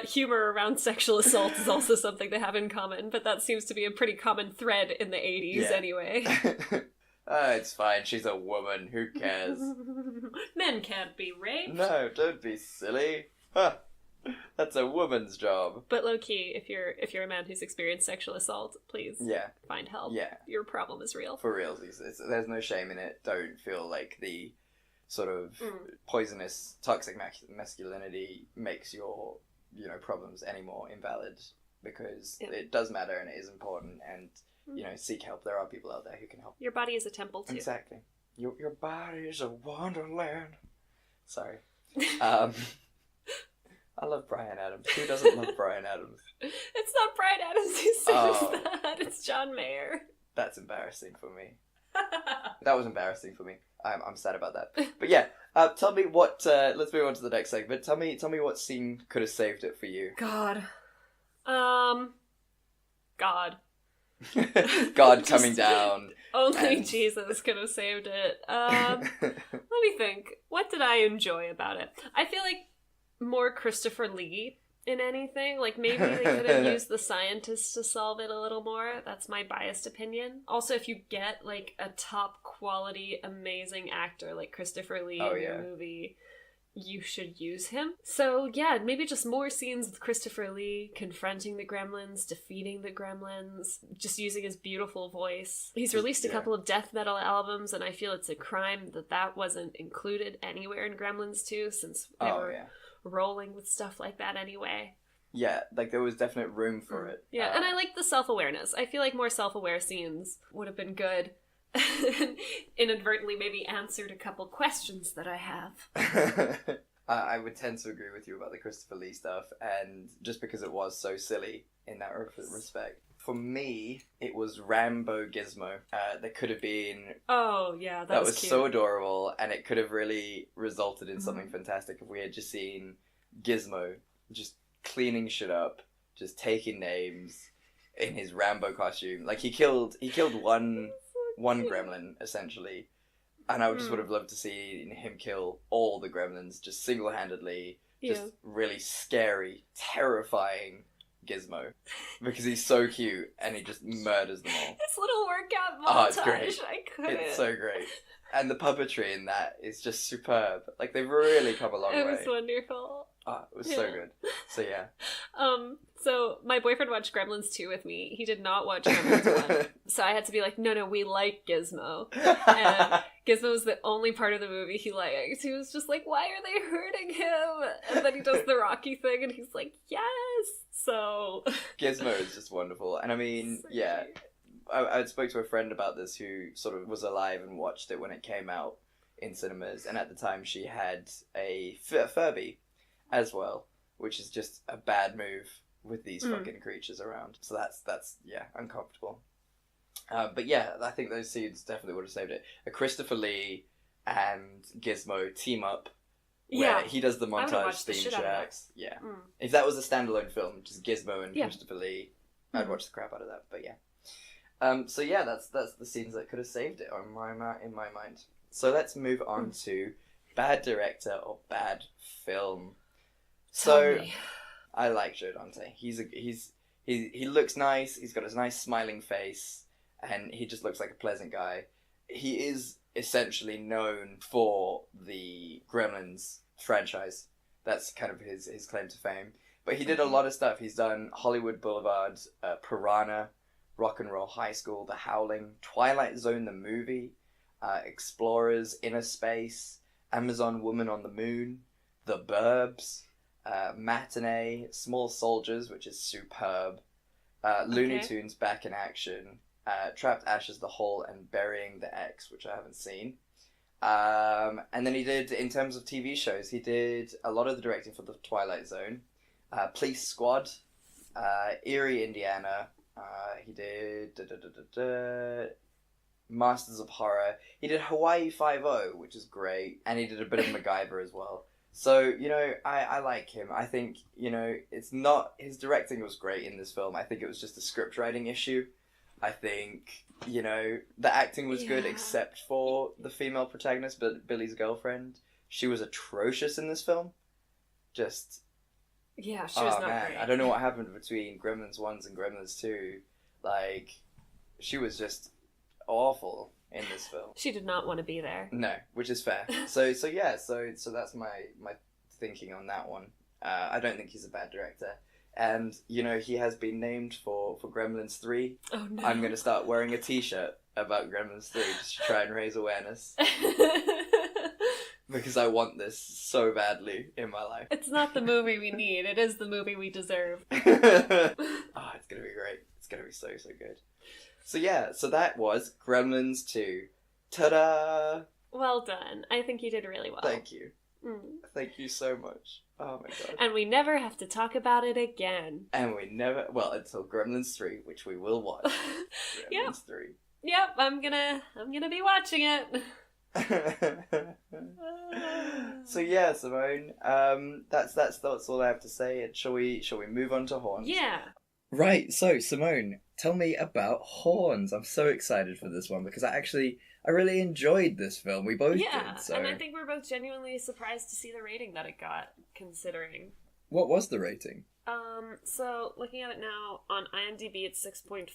Speaker 2: humor around sexual assault is also something they have in common, but that seems to be a pretty common thread in the 80s anyway.
Speaker 1: It's fine, she's a woman, who cares?
Speaker 2: Men can't be raped.
Speaker 1: No, don't be silly. Huh. That's a woman's job.
Speaker 2: But low-key, if you're a man who's experienced sexual assault, please find help. Yeah. Your problem is real.
Speaker 1: For real. There's no shame in it. Don't feel like the sort of poisonous, toxic masculinity makes your, problems any more invalid, because it does matter and it is important, and, seek help. There are people out there who can help.
Speaker 2: Your body is a temple, too.
Speaker 1: Exactly. Your body is a wonderland. Sorry. I love Bryan Adams. Who doesn't love Bryan Adams?
Speaker 2: It's not Bryan Adams who sings that. It's John Mayer.
Speaker 1: That's embarrassing for me. That was embarrassing for me. I'm sad about that. But yeah, tell me what... let's move on to the next segment. Tell me what scene could have saved it for you.
Speaker 2: God.
Speaker 1: God coming down.
Speaker 2: Only Jesus could have saved it. Let me think. What did I enjoy about it? I feel like more Christopher Lee in anything. Like, maybe they could have used the scientists to solve it a little more. That's my biased opinion. Also, if you get, like, a top quality, amazing actor like Christopher Lee in your movie, you should use him. So, yeah, maybe just more scenes with Christopher Lee confronting the Gremlins, defeating the Gremlins, just using his beautiful voice. He's released a couple of death metal albums, and I feel it's a crime that wasn't included anywhere in Gremlins 2, since they were rolling with stuff like that anyway.
Speaker 1: Yeah, like, there was definite room for it.
Speaker 2: Yeah, and I like the self-awareness. I feel like more self-aware scenes would have been good. Inadvertently maybe answered a couple questions that I have.
Speaker 1: I would tend to agree with you about the Christopher Lee stuff, and just because it was so silly in that respect. For me, it was Rambo Gizmo. There could have been...
Speaker 2: Oh, yeah, that was cute.
Speaker 1: So adorable, and it could have really resulted in something fantastic if we had just seen Gizmo just cleaning shit up, just taking names in his Rambo costume. Like, he killed one gremlin, essentially, and I would have loved to see him kill all the gremlins, just single-handedly, just really scary, terrifying Gizmo, because he's so cute and he just murders them all.
Speaker 2: This little workout montage,
Speaker 1: it's great.
Speaker 2: I couldn't.
Speaker 1: It's so great. And the puppetry in that is just superb. Like, they've really come a long way.
Speaker 2: It was wonderful.
Speaker 1: Oh, it was so good. So, yeah.
Speaker 2: So my boyfriend watched Gremlins 2 with me. He did not watch Gremlins 1. So I had to be like, no, we like Gizmo. And Gizmo was the only part of the movie he liked. He was just like, why are they hurting him? And then he does the Rocky thing and he's like, yes! So...
Speaker 1: Gizmo is just wonderful. And I mean, so I spoke to a friend about this who sort of was alive and watched it when it came out in cinemas. And at the time she had a Furby as well, which is just a bad move with these fucking creatures around. So that's uncomfortable. But yeah, I think those scenes definitely would have saved it. Christopher Lee and Gizmo team up where he does the montage theme tracks. Yeah. Mm. If that was a standalone film, just Gizmo and Christopher Lee, I'd watch the crap out of that. But yeah. So yeah, that's the scenes that could have saved it in my mind. So let's move on to bad director or bad film. So I like Joe Dante. He looks nice. He's got his nice smiling face, and he just looks like a pleasant guy. He is essentially known for the Gremlins franchise. That's kind of his claim to fame. But he did a lot of stuff. He's done Hollywood Boulevard, Piranha, Rock and Roll High School, The Howling, Twilight Zone the movie, Explorers, Inner Space, Amazon Woman on the Moon, The Burbs, Matinee, Small Soldiers, which is superb, Looney Tunes Back in Action, Trapped Ashes the Whole, and Burying the X, which I haven't seen. And then he did, in terms of TV shows, he did a lot of the directing for The Twilight Zone, Police Squad, Erie, Indiana. He did Masters of Horror. He did Hawaii Five-0, which is great, and he did a bit of MacGyver as well. So, you know, I like him. I think, you know, it's not... His directing was great in this film. I think it was just a script writing issue. I think, you know, the acting was good except for the female protagonist, but Billy's girlfriend. She was atrocious in this film. Just...
Speaker 2: Yeah, she was not great.
Speaker 1: I don't know what happened between Gremlins 1 and Gremlins 2. Like, she was just awful in this film.
Speaker 2: She did not want to be there.
Speaker 1: No, which is fair. So that's my thinking on that one. I don't think he's a bad director. And, you know, he has been named for Gremlins 3.
Speaker 2: Oh, no.
Speaker 1: I'm going to start wearing a t-shirt about Gremlins 3 just to try and raise awareness. Because I want this so badly in my life.
Speaker 2: It's not the movie we need. It is the movie we deserve.
Speaker 1: Oh, it's going to be great. It's going to be so good. So yeah, so that was Gremlins 2. Ta-da!
Speaker 2: Well done. I think you did really well.
Speaker 1: Thank you. Thank you so much. Oh my god.
Speaker 2: And we never have to talk about it again.
Speaker 1: And we never... Well, until Gremlins 3, which we will watch. Gremlins 3.
Speaker 2: Yep, I'm gonna be watching it.
Speaker 1: So yeah, Simone, that's all I have to say. And shall we move on to horns?
Speaker 2: Yeah.
Speaker 1: Right, so Simone, tell me about horns. I'm so excited for this one because I really enjoyed this film. We both did. So.
Speaker 2: And I think we're both genuinely surprised to see the rating that it got, considering.
Speaker 1: What was the rating?
Speaker 2: So looking at it now on IMDb, it's 6.5.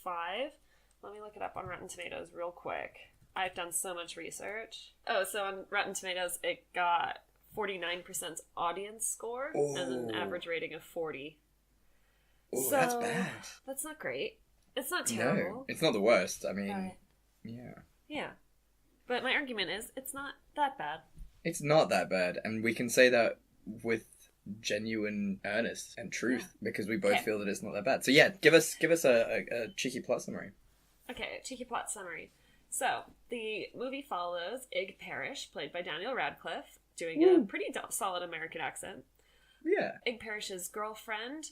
Speaker 2: Let me look it up on Rotten Tomatoes real quick. I've done so much research. Oh, so on Rotten Tomatoes, it got 49% audience score and an average rating of 40.
Speaker 1: Oh, so, that's bad.
Speaker 2: That's not great. It's not terrible.
Speaker 1: No, it's not the worst. I mean, yeah.
Speaker 2: Yeah. But my argument is, it's not that bad.
Speaker 1: It's not that bad, and we can say that with genuine earnest and truth, because we both feel that it's not that bad. So yeah, give us a cheeky plot summary.
Speaker 2: Okay, a cheeky plot summary. So, the movie follows Ig Parrish, played by Daniel Radcliffe, doing a pretty solid American accent.
Speaker 1: Yeah.
Speaker 2: Ig Parrish's girlfriend,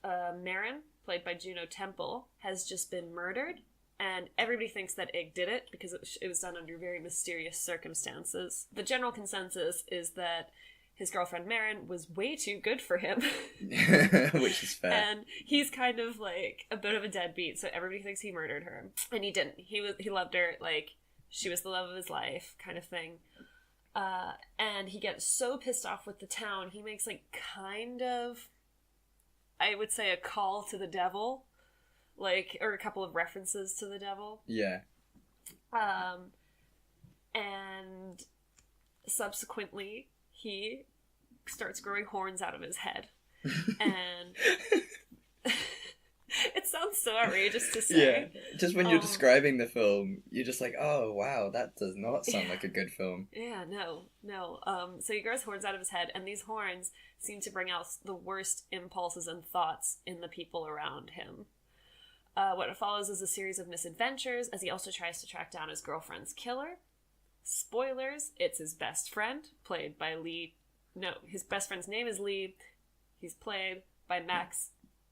Speaker 2: Marin, played by Juno Temple, has just been murdered, and everybody thinks that Ig did it because it was done under very mysterious circumstances. The general consensus is that his girlfriend Marin was way too good for him.
Speaker 1: Which is fair.
Speaker 2: And he's kind of like a bit of a deadbeat, so everybody thinks he murdered her. And he didn't. He loved her, like, she was the love of his life, kind of thing. And he gets so pissed off with the town, he makes, like, kind of, I would say, a call to the devil. Like, or a couple of references to the devil.
Speaker 1: Yeah.
Speaker 2: And subsequently, he starts growing horns out of his head. And it sounds so outrageous to say.
Speaker 1: Yeah, just when you're describing the film, you're just like, oh, wow, that does not sound like a good film.
Speaker 2: Yeah, no. So he grows horns out of his head, and these horns seem to bring out the worst impulses and thoughts in the people around him. What follows is a series of misadventures, as he also tries to track down his girlfriend's killer. Spoilers, it's his best friend, played by Lee. No, his best friend's name is Lee. He's played by Max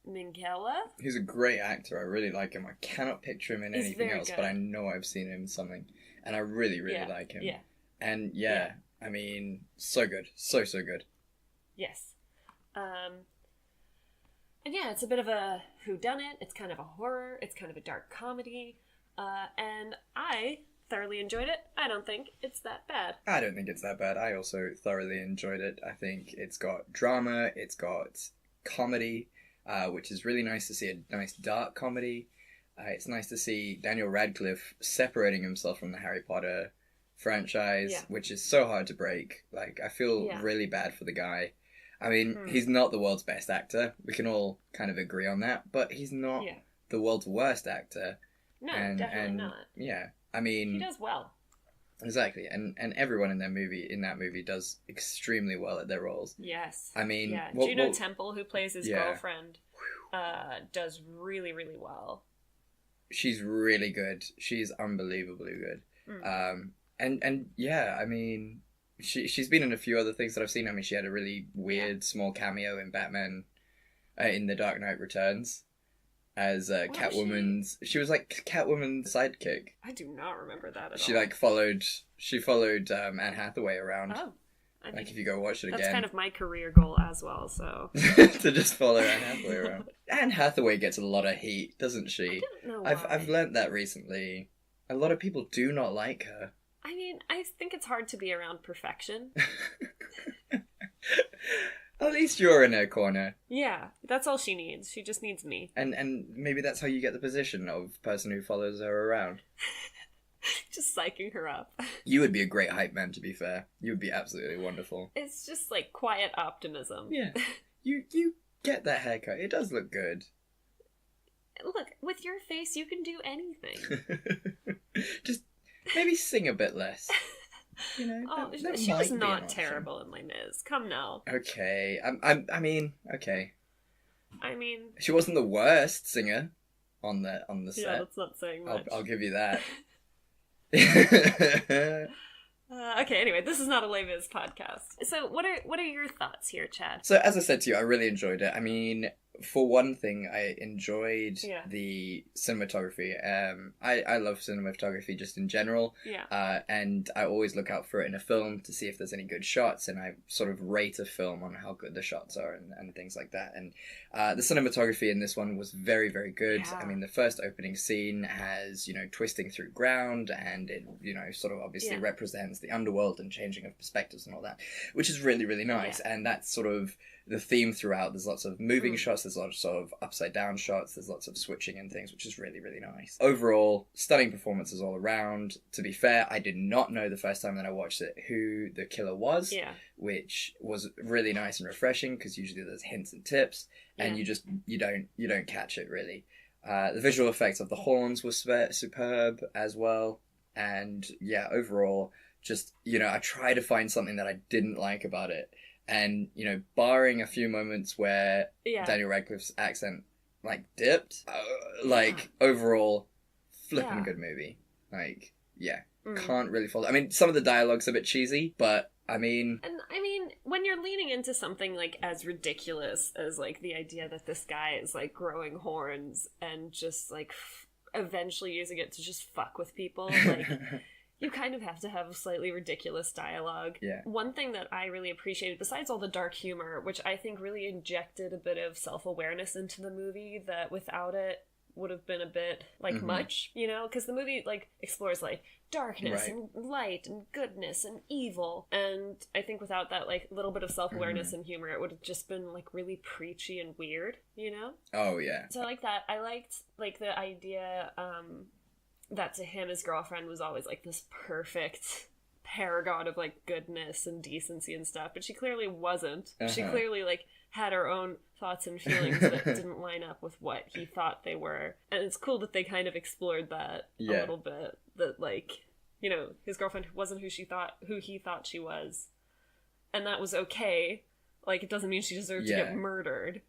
Speaker 2: Minghella.
Speaker 1: He's a great actor. I really like him. I cannot picture him in
Speaker 2: He's
Speaker 1: anything
Speaker 2: very
Speaker 1: else,
Speaker 2: good.
Speaker 1: but I know I've seen him in something. And I really, really like him.
Speaker 2: Yeah.
Speaker 1: And
Speaker 2: Yeah.
Speaker 1: I mean, so good. So good.
Speaker 2: Yes. And yeah, it's a bit of a whodunit. It's kind of a horror. It's kind of a dark comedy. And I thoroughly enjoyed it. I don't think it's that bad.
Speaker 1: I don't think it's that bad. I also thoroughly enjoyed it. I think it's got drama. It's got comedy, which is really nice to see, a nice dark comedy. It's nice to see Daniel Radcliffe separating himself from the Harry Potter franchise, which is so hard to break. Like, I feel really bad for the guy. I mean, he's not the world's best actor. We can all kind of agree on that, but he's not the world's worst actor.
Speaker 2: No, definitely not.
Speaker 1: Yeah, I mean,
Speaker 2: he does well.
Speaker 1: Exactly, and everyone in that movie does extremely well at their roles.
Speaker 2: Yes.
Speaker 1: I mean,
Speaker 2: Juno Temple, who plays his girlfriend, does really, really well.
Speaker 1: She's really good. She's unbelievably good. And yeah, I mean, she's been in a few other things that I've seen. I mean, she had a really weird small cameo in Batman, in The Dark Knight Returns, as Catwoman's. She was like Catwoman's sidekick.
Speaker 2: I do not remember that at all.
Speaker 1: She like followed Anne Hathaway around.
Speaker 2: Oh.
Speaker 1: Like, if you go watch it again.
Speaker 2: That's kind of my career goal as well, so.
Speaker 1: To just follow Anne Hathaway around. Anne Hathaway gets a lot of heat, doesn't she?
Speaker 2: I don't know why.
Speaker 1: I've learnt that recently. A lot of people do not like her.
Speaker 2: I mean, I think it's hard to be around perfection.
Speaker 1: At least you're in her corner.
Speaker 2: Yeah, that's all she needs. She just needs me.
Speaker 1: And maybe that's how you get the position of person who follows her around.
Speaker 2: Just psyching her up.
Speaker 1: You would be a great hype man, to be fair. You would be absolutely wonderful.
Speaker 2: It's just like quiet optimism.
Speaker 1: Yeah. You get that haircut. It does look good.
Speaker 2: Look, with your face, you can do anything.
Speaker 1: Just maybe sing a bit less. You know,
Speaker 2: she was not terrible in Les Mis. Come now.
Speaker 1: Okay, I mean, okay.
Speaker 2: I mean,
Speaker 1: she wasn't the worst singer on the set.
Speaker 2: Yeah, that's not saying much.
Speaker 1: I'll give you that.
Speaker 2: Okay, anyway, this is not a Les Mis podcast. So, what are your thoughts here, Chad?
Speaker 1: So, as I said to you, I really enjoyed it. I mean, for one thing, I enjoyed the cinematography. I love cinematography just in general.
Speaker 2: Yeah.
Speaker 1: And I always look out for it in a film to see if there's any good shots, and I sort of rate a film on how good the shots are and things like that. And the cinematography in this one was very, very good.
Speaker 2: Yeah.
Speaker 1: I mean, the first opening scene has, twisting through ground, and it, sort of obviously represents the underworld and changing of perspectives and all that, which is really, really nice. Yeah. And that's sort of the theme throughout. There's lots of moving shots, there's lots of upside down shots, there's lots of switching and things, which is really, really nice. Overall, stunning performances all around. To be fair, I did not know the first time that I watched it who the killer was, which was really nice and refreshing, because usually there's hints and tips, and you don't catch it really. The visual effects of the horns were superb as well, and overall, just, I try to find something that I didn't like about it. And, barring a few moments where Daniel Radcliffe's accent, dipped, overall, flipping good movie. Can't really follow. I mean, some of the dialogue's a bit cheesy, but, I mean...
Speaker 2: And, when you're leaning into something, as ridiculous as, the idea that this guy is, growing horns and just, eventually using it to just fuck with people, you kind of have to have slightly ridiculous dialogue.
Speaker 1: Yeah.
Speaker 2: One thing that I really appreciated, besides all the dark humor, which I think really injected a bit of self-awareness into the movie that without it would have been a bit, much, Because the movie, explores, darkness and light and goodness and evil. And I think without that, little bit of self-awareness and humor, it would have just been, really preachy and weird,
Speaker 1: Oh, yeah.
Speaker 2: So I like that. I liked, the idea, that to him, his girlfriend was always this perfect paragon of goodness and decency and stuff, but she clearly wasn't. She clearly had her own thoughts and feelings that didn't line up with what he thought they were. And it's cool that they kind of explored that a little bit, that his girlfriend wasn't who he thought she was, and that was okay. It doesn't mean she deserved to get murdered.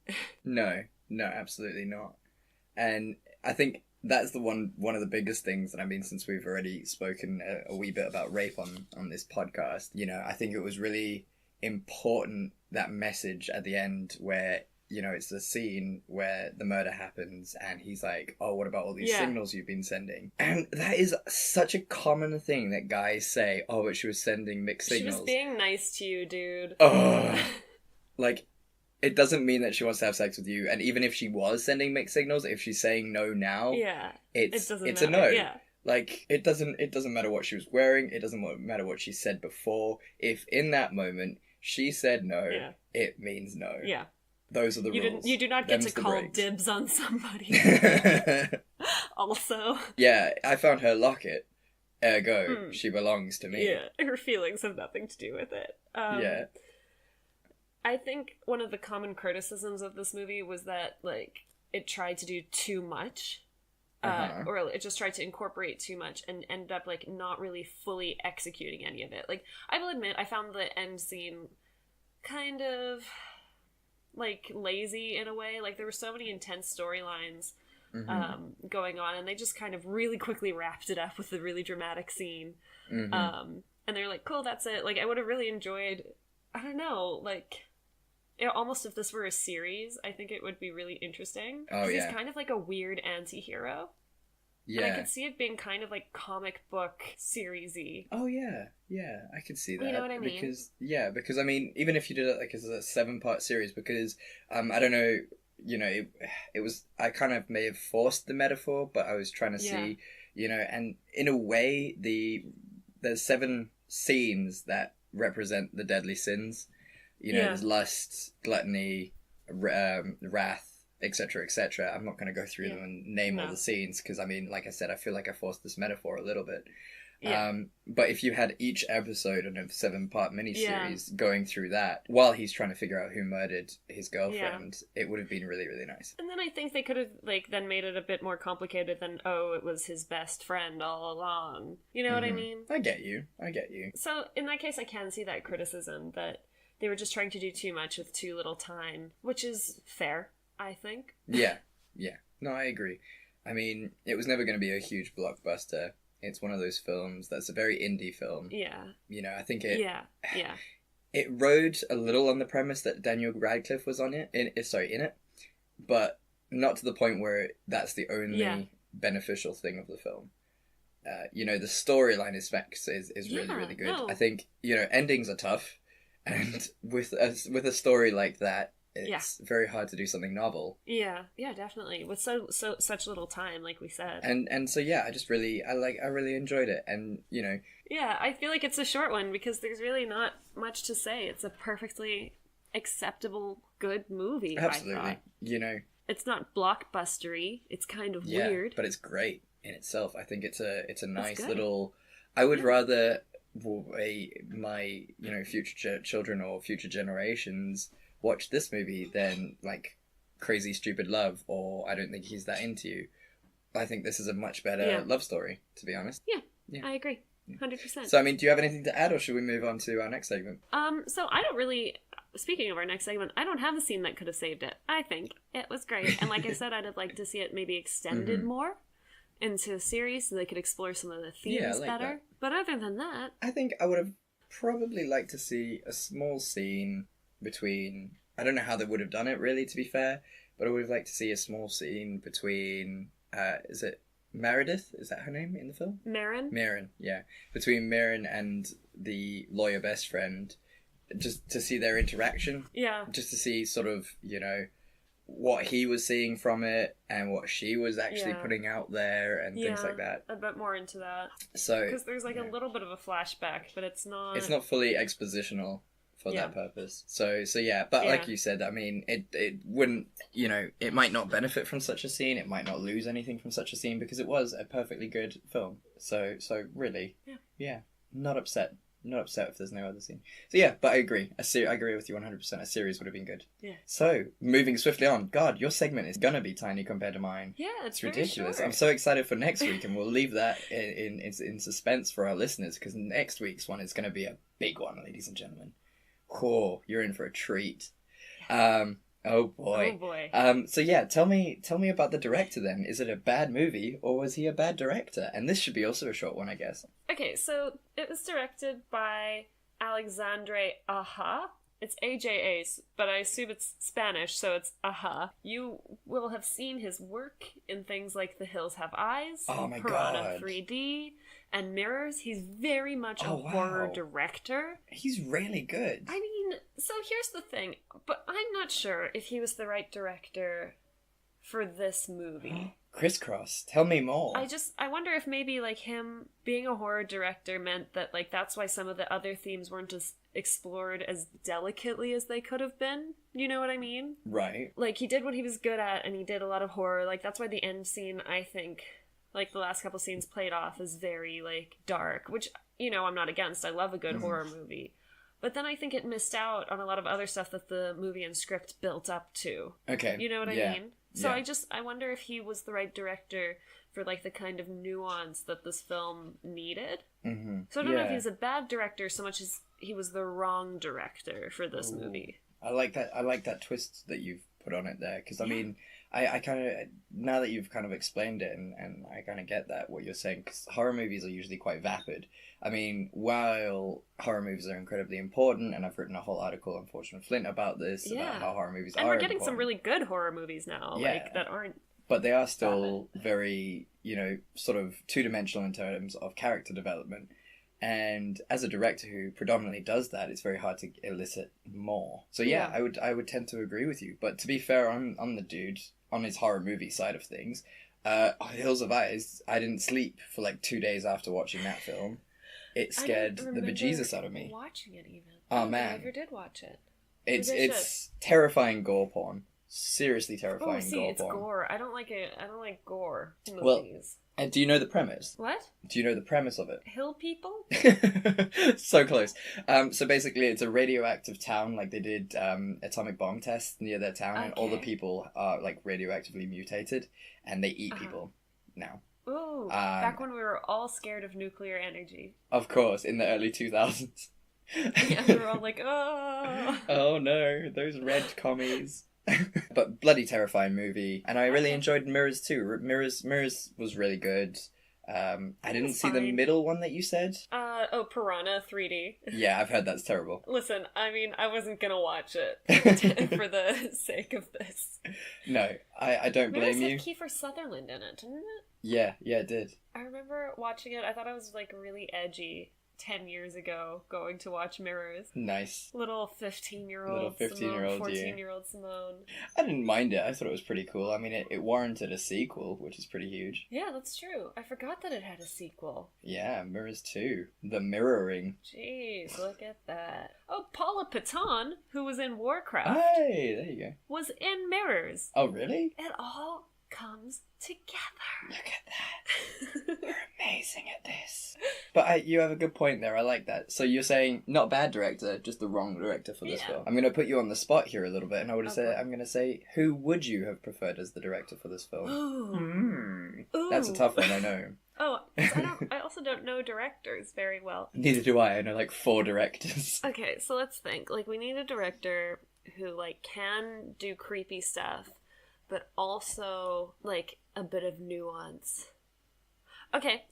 Speaker 2: No, absolutely not. And I think that's the one of the biggest things that, since we've already spoken a wee bit about rape on this podcast, I think it was really important, that message at the end where
Speaker 1: it's the scene where the murder happens and he's like, oh, what about all these signals you've been sending? And that is such a common thing that guys say, oh, but she was sending mixed signals.
Speaker 2: She was being nice to you, dude.
Speaker 1: Oh, like, it doesn't mean that she wants to have sex with you. And even if she was sending mixed signals, if she's saying no now, it's a no.
Speaker 2: Yeah.
Speaker 1: Like, it doesn't matter what she was wearing. It doesn't matter what she said before. If in that moment she said no, it means no.
Speaker 2: Yeah.
Speaker 1: Those are the rules.
Speaker 2: You do not get to call dibs on somebody. Also.
Speaker 1: Yeah, I found her locket. Ergo, she belongs to me.
Speaker 2: Yeah, her feelings have nothing to do with it.
Speaker 1: Yeah.
Speaker 2: I think one of the common criticisms of this movie was that, like, it tried to do too much. Or it just tried to incorporate too much and ended up, like, not really fully executing any of it. Like, I will admit, I found the end scene kind of, like, lazy in a way. Like, there were so many intense storylines going on, and they just kind of really quickly wrapped it up with a really dramatic scene. And they're like, cool, that's it. Like, I would have really enjoyed, I don't know, like... almost if this were a series, I think it would be really interesting.
Speaker 1: Oh, yeah.
Speaker 2: He's kind of like a weird anti-hero.
Speaker 1: Yeah.
Speaker 2: And I could see it being kind of like comic book series-y.
Speaker 1: Oh, yeah. Yeah, I could see that.
Speaker 2: You know what I mean?
Speaker 1: Because, I mean, even if you did it like as a 7-part series, because, I don't know, it was, I kind of may have forced the metaphor, but I was trying to see, and in a way, there's 7 scenes that represent the deadly sins. There's lust, gluttony, wrath, etc., etc. I'm not going to go through them and name all the scenes because, I mean, like I said, I feel like I forced this metaphor a little bit. Yeah. But if you had each episode in a 7-part miniseries going through that while he's trying to figure out who murdered his girlfriend, it would have been really, really nice.
Speaker 2: And then I think they could have, like, then made it a bit more complicated than, oh, it was his best friend all along. You know what I mean?
Speaker 1: I get you.
Speaker 2: So, in that case, I can see that criticism that they were just trying to do too much with too little time, which is fair, I think.
Speaker 1: Yeah. No, I agree. I mean, it was never going to be a huge blockbuster. It's one of those films that's a very indie film.
Speaker 2: Yeah.
Speaker 1: I think it...
Speaker 2: Yeah.
Speaker 1: It rode a little on the premise that Daniel Radcliffe was in it, but not to the point where that's the only beneficial thing of the film. The storyline is really, really good. No. I think, endings are tough. And with a story like that, it's very hard to do something novel. Yeah,
Speaker 2: definitely. With such little time, like we said.
Speaker 1: And so I just really I really enjoyed it, and
Speaker 2: Yeah, I feel like it's a short one because there's really not much to say. It's a perfectly acceptable, good movie.
Speaker 1: Absolutely,
Speaker 2: I thought. It's not blockbustery. It's kind of weird,
Speaker 1: but it's great in itself. I think it's a nice little. I would rather. My future children or future generations watch this movie than like Crazy Stupid Love or I Don't Think He's That Into You. I think this is a much better love story, to be honest.
Speaker 2: Yeah. I agree 100%.
Speaker 1: So I mean, do you have anything to add or should we move on to our next segment?
Speaker 2: So I don't really, speaking of our next segment, I don't have a scene that could have saved it. I think it was great, and like I said, I'd have liked to see it maybe extended more into a series so they could explore some of the themes better. That. But other than that...
Speaker 1: I think I would have probably liked to see a small scene between... I don't know how they would have done it, really, to be fair, but I would have liked to see a small scene between... is it Meredith? Is that her name in the film? Marin, yeah. Between Marin and the lawyer best friend, just to see their interaction.
Speaker 2: Yeah.
Speaker 1: Just to see sort of, what he was seeing from it and what she was actually putting out there and things like that.
Speaker 2: A bit more into that.
Speaker 1: So
Speaker 2: because there's like a little bit of a flashback, but it's not
Speaker 1: fully expositional for that purpose. So but like you said, I mean, it wouldn't, it might not benefit from such a scene. It might not lose anything from such a scene because it was a perfectly good film. So really, not upset. Not upset if there's no other scene. So but I agree. I agree with you 100%. A series would have been good.
Speaker 2: Yeah.
Speaker 1: So, moving swiftly on. God, your segment is gonna be tiny compared to mine.
Speaker 2: Yeah, it's
Speaker 1: ridiculous.
Speaker 2: Short.
Speaker 1: I'm so excited for next week, and we'll leave that in suspense for our listeners, because next week's one is gonna be a big one, ladies and gentlemen. Oh, you're in for a treat. Oh boy. So tell me about the director then. Is it a bad movie or was he a bad director? And this should be also a short one, I guess.
Speaker 2: Okay, so it was directed by Alexandre Aja. It's AJA, but I assume it's Spanish, so it's Aha. You will have seen his work in things like The Hills Have Eyes,
Speaker 1: Oh my
Speaker 2: Piranha
Speaker 1: God.
Speaker 2: 3D, and Mirrors. He's very much a horror director.
Speaker 1: He's really good.
Speaker 2: I mean, so here's the thing, but I'm not sure if he was the right director for this movie.
Speaker 1: Crisscross, tell me more.
Speaker 2: I wonder if maybe, like, him being a horror director meant that, like, that's why some of the other themes weren't as explored as delicately as they could have been. You know what I mean?
Speaker 1: Right.
Speaker 2: Like, he did what he was good at, and he did a lot of horror. Like, that's why the end scene, I think, like, the last couple scenes played off as very, like, dark, which, you know, I'm not against. I love a good horror movie. But then I think it missed out on a lot of other stuff that the movie and script built up to.
Speaker 1: Okay.
Speaker 2: You know what I mean? So I wonder if he was the right director for, like, the kind of nuance that this film needed. Mm-hmm. So I don't know if he was a bad director so much as he was the wrong director for this movie.
Speaker 1: I like that twist that you've put on it there, because I mean, I kind of, now that you've kind of explained it, and I kind of get that, what you're saying, because horror movies are usually quite vapid. I mean, while horror movies are incredibly important, and I've written a whole article on Fortune Flint about this, about how horror movies are important.
Speaker 2: And we're getting some really good horror movies now, like, that aren't...
Speaker 1: But they are still very, you know, sort of two-dimensional in terms of character development. And as a director who predominantly does that, it's very hard to elicit more. So I would tend to agree with you. But to be fair on the dude, on his horror movie side of things, Hills of Eyes, I didn't sleep for like 2 days after watching that film. It scared the bejesus out of me.
Speaker 2: Watching it even.
Speaker 1: Oh man,
Speaker 2: I never did watch it.
Speaker 1: It's terrifying gore porn. Seriously terrifying gore
Speaker 2: it's
Speaker 1: porn.
Speaker 2: Gore. I don't like it. I don't like gore movies.
Speaker 1: And do you know the premise?
Speaker 2: What?
Speaker 1: Do you know the premise of it?
Speaker 2: Hill people?
Speaker 1: So close. So basically it's a radioactive town, like they did atomic bomb tests near their town, and all the people are like radioactively mutated, and they eat people now.
Speaker 2: Ooh, back when we were all scared of nuclear energy.
Speaker 1: Of course, in the early 2000s.
Speaker 2: Yeah, we were all like, oh.
Speaker 1: Oh no, those red commies. But bloody terrifying movie, and I really enjoyed Mirrors too. Mirrors was really good. I didn't see the middle one that you said.
Speaker 2: Piranha 3D.
Speaker 1: Yeah, I've heard that's terrible.
Speaker 2: Listen, I mean, I wasn't gonna watch it for the sake of this.
Speaker 1: No, I don't blame you.
Speaker 2: It had Kiefer Sutherland in it, didn't it?
Speaker 1: Yeah, it did.
Speaker 2: I remember watching it. I thought I was like really edgy 10 years ago going to watch Mirrors.
Speaker 1: Nice.
Speaker 2: Little 15-year-old 14-year-old Simone.
Speaker 1: I didn't mind it. I thought it was pretty cool. I mean, it warranted a sequel, which is pretty huge.
Speaker 2: Yeah, that's true. I forgot that it had a sequel.
Speaker 1: Yeah, Mirrors 2. The Mirroring.
Speaker 2: Jeez, look at that. Oh, Paula Patton, who was in Warcraft.
Speaker 1: Hey, there you go.
Speaker 2: Was in Mirrors.
Speaker 1: Oh, really?
Speaker 2: It all comes together.
Speaker 1: Look at that. You're amazing at this. But you have a good point there. I like that. So you're saying not bad director, just the wrong director for this film. I'm going to put you on the spot here a little bit, and I'm going to say, who would you have preferred as the director for this film?
Speaker 2: Ooh.
Speaker 1: That's a tough one, I know.
Speaker 2: Oh, I also don't know directors very well.
Speaker 1: Neither do I. I know like 4 directors.
Speaker 2: Okay, so let's think. Like, we need a director who like can do creepy stuff, but also like a bit of nuance. Okay.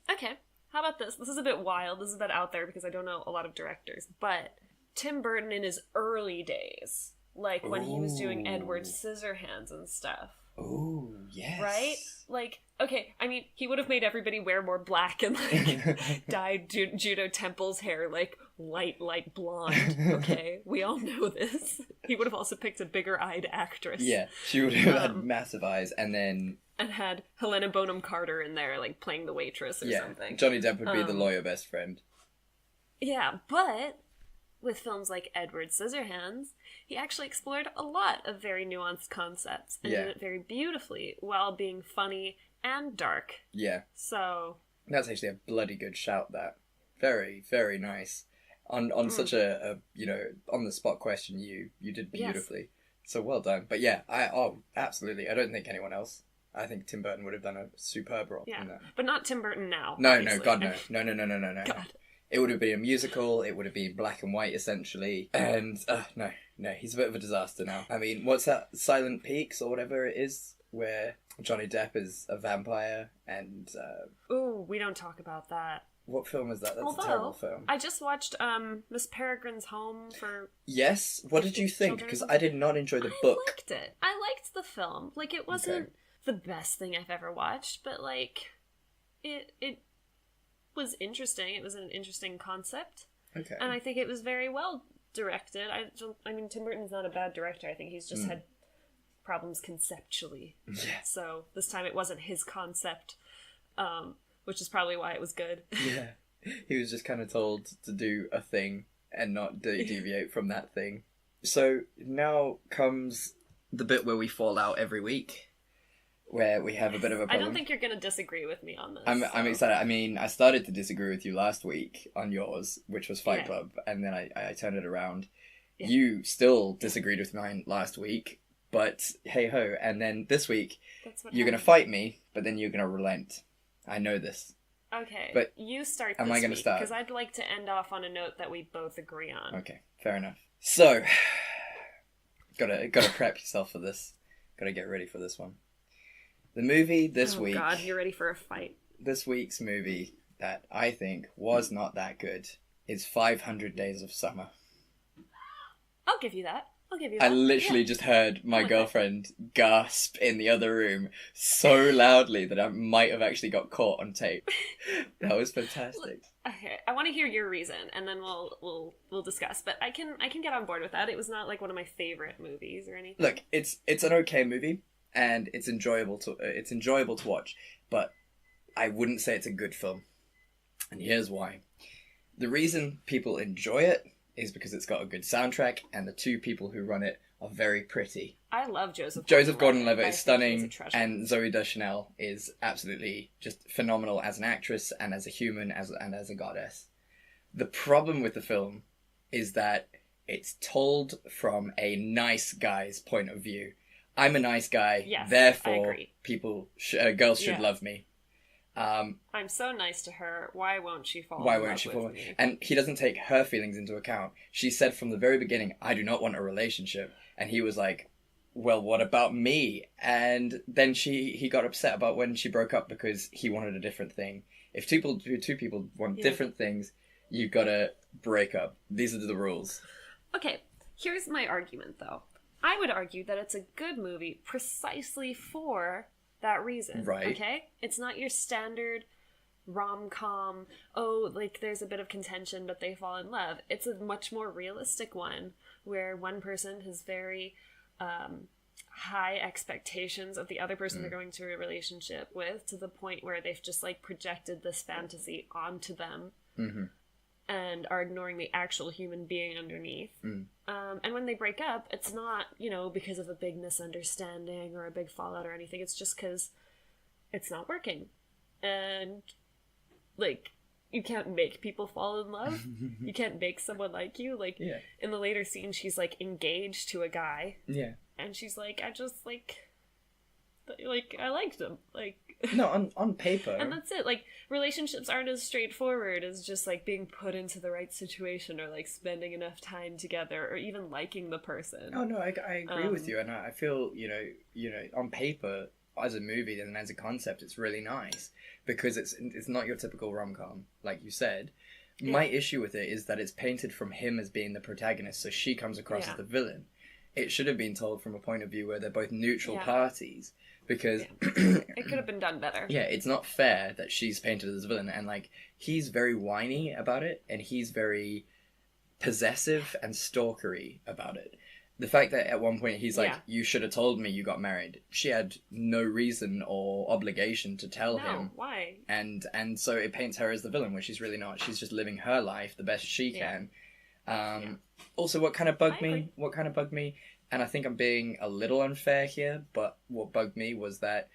Speaker 2: How about this? This is a bit wild. This is a bit out there because I don't know a lot of directors. But Tim Burton in his early days, like when he was doing Edward Scissorhands and stuff.
Speaker 1: Oh, yes.
Speaker 2: Right? Like, okay, I mean, he would have made everybody wear more black and, like, dyed Judo Temple's hair, like, light blonde, okay? We all know this. He would have also picked a bigger-eyed actress.
Speaker 1: Yeah, she would have had massive eyes, and then...
Speaker 2: And had Helena Bonham Carter in there, like, playing the waitress or something.
Speaker 1: Johnny Depp would be the lawyer best friend.
Speaker 2: Yeah, but... with films like Edward Scissorhands, he actually explored a lot of very nuanced concepts and did it very beautifully while being funny and dark. Yeah. So...
Speaker 1: That's actually a bloody good shout, that. Very, very nice. On such a on-the-spot question, you did beautifully. Yes. So well done. But yeah, absolutely. I don't think anyone else. I think Tim Burton would have done a superb role in that.
Speaker 2: But not Tim Burton now.
Speaker 1: No,
Speaker 2: obviously.
Speaker 1: No, God, no. No. God. It would have been a musical, it would have been black and white, essentially, and, no, he's a bit of a disaster now. I mean, what's that, Silent Peaks, or whatever it is, where Johnny Depp is a vampire, and,
Speaker 2: Ooh, we don't talk about that.
Speaker 1: What film is that? That's
Speaker 2: Although,
Speaker 1: a terrible film.
Speaker 2: I just watched Miss Peregrine's Home for...
Speaker 1: Yes? What did you think? Because I did not enjoy the book.
Speaker 2: I liked it. I liked the film. Like, it wasn't the best thing I've ever watched, but, like, it was interesting. It was an interesting concept.
Speaker 1: Okay.
Speaker 2: And I think it was very well directed. I mean, Tim Burton's not a bad director. I think he's just had problems conceptually.
Speaker 1: Yeah.
Speaker 2: So this time it wasn't his concept, which is probably why it was good.
Speaker 1: Yeah. He was just kind of told to do a thing and not deviate from that thing. So now comes the bit where we fall out every week, where we have a bit of a problem.
Speaker 2: I don't think you're going to disagree with me on this.
Speaker 1: I'm excited. I mean, I started to disagree with you last week on yours, which was Fight Club, and then I turned it around. Yeah. You still disagreed with mine last week, but hey ho. And then this week, you're going to fight me, but then you're going to relent. I know this.
Speaker 2: Okay,
Speaker 1: but
Speaker 2: you start this
Speaker 1: am I going to start?
Speaker 2: Because I'd like to end off on a note that we both agree on.
Speaker 1: Okay, fair enough. So, gotta prep yourself for this. Gotta get ready for this one. The movie this week... Oh
Speaker 2: god, you're ready for a fight.
Speaker 1: This week's movie that I think was not that good is 500 Days of Summer.
Speaker 2: I'll give you that.
Speaker 1: I literally just heard my girlfriend gasp in the other room so loudly that I might have actually got caught on tape. That was fantastic.
Speaker 2: Okay, I want to hear your reason, and then we'll discuss. But I can get on board with that. It was not like one of my favorite movies or anything.
Speaker 1: Look, it's an okay movie, and it's enjoyable to watch. But I wouldn't say it's a good film, and here's why. The reason people enjoy it is because it's got a good soundtrack, and the two people who run it are very pretty.
Speaker 2: I love Joseph
Speaker 1: Gordon-Levitt is stunning, and Zooey Deschanel is absolutely just phenomenal as an actress and as a human and as a goddess. The problem with the film is that it's told from a nice guy's point of view. I'm a nice guy, therefore girls should love me.
Speaker 2: I'm so nice to her. Why won't she fall in love with me?
Speaker 1: And he doesn't take her feelings into account. She said from the very beginning, I do not want a relationship. And he was like, well, what about me? And then he got upset about when she broke up because he wanted a different thing. If two people want different things, you've got to break up. These are the rules.
Speaker 2: Okay, here's my argument, though. I would argue that it's a good movie precisely for that reason.
Speaker 1: Right.
Speaker 2: Okay? It's not your standard rom-com, like there's a bit of contention but they fall in love. It's a much more realistic one where one person has very high expectations of the other person they're going to a relationship with, to the point where they've just like projected this fantasy onto them and are ignoring the actual human being underneath. And when they break up, it's not, because of a big misunderstanding or a big fallout or anything. It's just because it's not working. And, like, you can't make people fall in love. You can't make someone like you. Like, in the later scene, she's, like, engaged to a guy.
Speaker 1: Yeah.
Speaker 2: And she's like, I just, I liked him. Like...
Speaker 1: No, on paper.
Speaker 2: And that's it. Like, relationships aren't as straightforward as just, like, being put into the right situation or, like, spending enough time together or even liking the person.
Speaker 1: Oh, no, I agree with you. And I feel, on paper, as a movie and as a concept, it's really nice. Because it's not your typical rom-com, like you said. Yeah. My issue with it is that it's painted from him as being the protagonist, so she comes across as the villain. It should have been told from a point of view where they're both neutral parties. Because
Speaker 2: it could have been done better.
Speaker 1: Yeah, it's not fair that she's painted as a villain, and like he's very whiny about it, and he's very possessive and stalkery about it. The fact that at one point he's like, "You should have told me you got married." She had no reason or obligation to tell him.
Speaker 2: Why?
Speaker 1: And so it paints her as the villain, when she's really not. She's just living her life the best she can. Also, what kind of bugged me? And I think I'm being a little unfair here, but what bugged me was that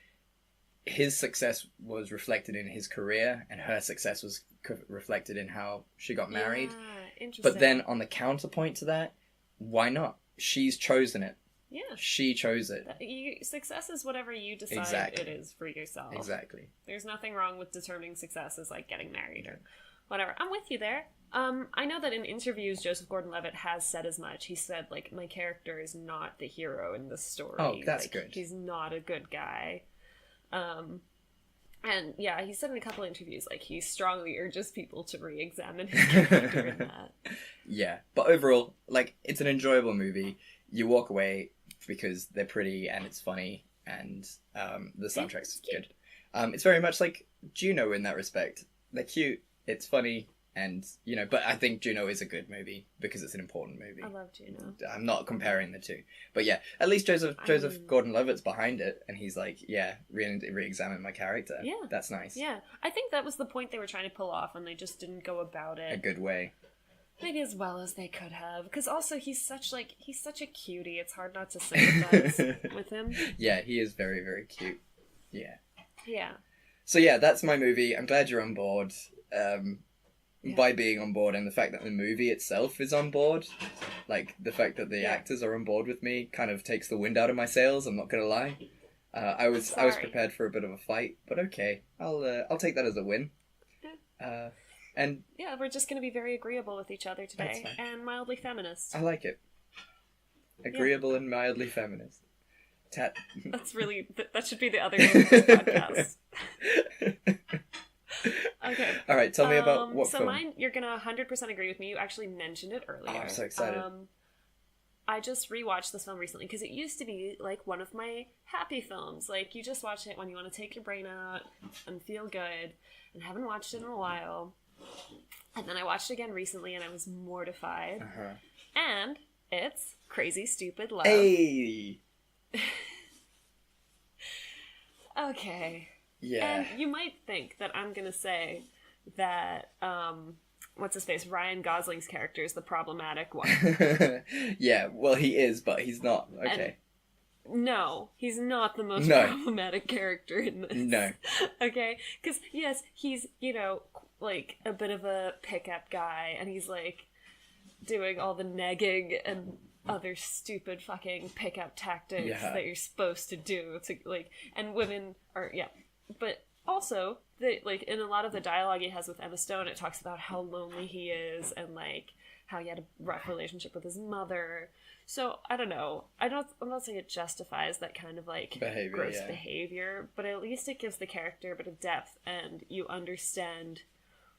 Speaker 1: his success was reflected in his career, and her success was reflected in how she got married.
Speaker 2: Interesting.
Speaker 1: But then on the counterpoint to that, why not? She's chosen it.
Speaker 2: Yeah.
Speaker 1: She chose it.
Speaker 2: Success is whatever you decide it is for yourself.
Speaker 1: Exactly.
Speaker 2: There's nothing wrong with determining success as like getting married or whatever. I'm with you there. I know that in interviews, Joseph Gordon-Levitt has said as much. He said, like, my character is not the hero in the story.
Speaker 1: Oh, that's
Speaker 2: like,
Speaker 1: good.
Speaker 2: He's not a good guy. And yeah, he said in a couple interviews, like, he strongly urges people to re-examine his character in that.
Speaker 1: Yeah, but overall, like, it's an enjoyable movie. You walk away because they're pretty and it's funny, and the soundtrack's good. It's very much like Juno in that respect. They're cute, it's funny, and, you know, but I think Juno is a good movie because it's an important movie.
Speaker 2: I love Juno.
Speaker 1: I'm not comparing the two. But yeah, at least Joseph Gordon-Levitt's behind it, and he's like, yeah, re-examine my character. Yeah. That's nice.
Speaker 2: Yeah. I think that was the point they were trying to pull off, and they just didn't go about it
Speaker 1: a good way.
Speaker 2: Maybe as well as they could have. Because also, he's such a cutie. It's hard not to sympathize with him.
Speaker 1: Yeah, he is very, very cute. Yeah.
Speaker 2: Yeah.
Speaker 1: So yeah, that's my movie. I'm glad you're on board. By being on board, and the fact that the movie itself is on board, like the fact that the actors are on board with me, kind of takes the wind out of my sails. I'm not gonna lie. I was prepared for a bit of a fight, but okay, I'll take that as a win. And
Speaker 2: yeah, we're just gonna be very agreeable with each other today, and mildly feminist.
Speaker 1: I like it. Agreeable and mildly feminist.
Speaker 2: That's really that should be the other name of this podcast. Okay.
Speaker 1: All right, tell me about what film.
Speaker 2: So mine, you're going to 100% agree with me. You actually mentioned it earlier.
Speaker 1: Oh, I'm so excited.
Speaker 2: I just rewatched this film recently because it used to be like one of my happy films. Like, you just watch it when you want to take your brain out and feel good, and haven't watched it in a while. And then I watched it again recently and I was mortified. And it's Crazy Stupid Love.
Speaker 1: Hey!
Speaker 2: Okay.
Speaker 1: Yeah.
Speaker 2: And you might think that I'm going to say that, what's his face? Ryan Gosling's character is the problematic one.
Speaker 1: Yeah, well, he is, but he's not. Okay.
Speaker 2: And no, he's not the most problematic character in this.
Speaker 1: No.
Speaker 2: Okay? Because, yes, he's, you know, like, a bit of a pickup guy, and he's, like, doing all the negging and other stupid fucking pickup tactics that you're supposed to do to, like, and women are, but also, like, in a lot of the dialogue he has with Emma Stone, it talks about how lonely he is and, like, how he had a rough relationship with his mother. So, I don't know. I'm not saying it justifies that kind of, like, gross behavior, but at least it gives the character a bit of depth, and you understand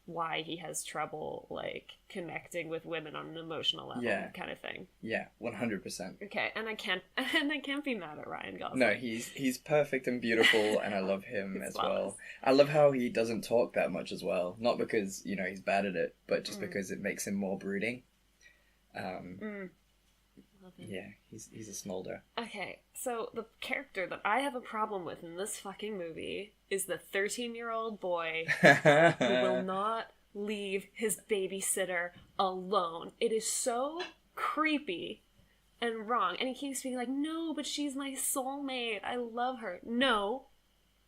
Speaker 2: why he has trouble, like, connecting with women on an emotional level, kind of thing.
Speaker 1: Yeah, 100%.
Speaker 2: Okay, and I can't be mad at Ryan Gosling.
Speaker 1: No, he's perfect and beautiful, and I love him as well. I love how he doesn't talk that much as well. Not because, you know, he's bad at it, but just because it makes him more brooding.
Speaker 2: Love him.
Speaker 1: Yeah, he's a smolder.
Speaker 2: Okay, so the character that I have a problem with in this fucking movie is the 13-year-old boy who will not leave his babysitter alone. It is so creepy and wrong. And he keeps being like, no, but she's my soulmate. I love her. No,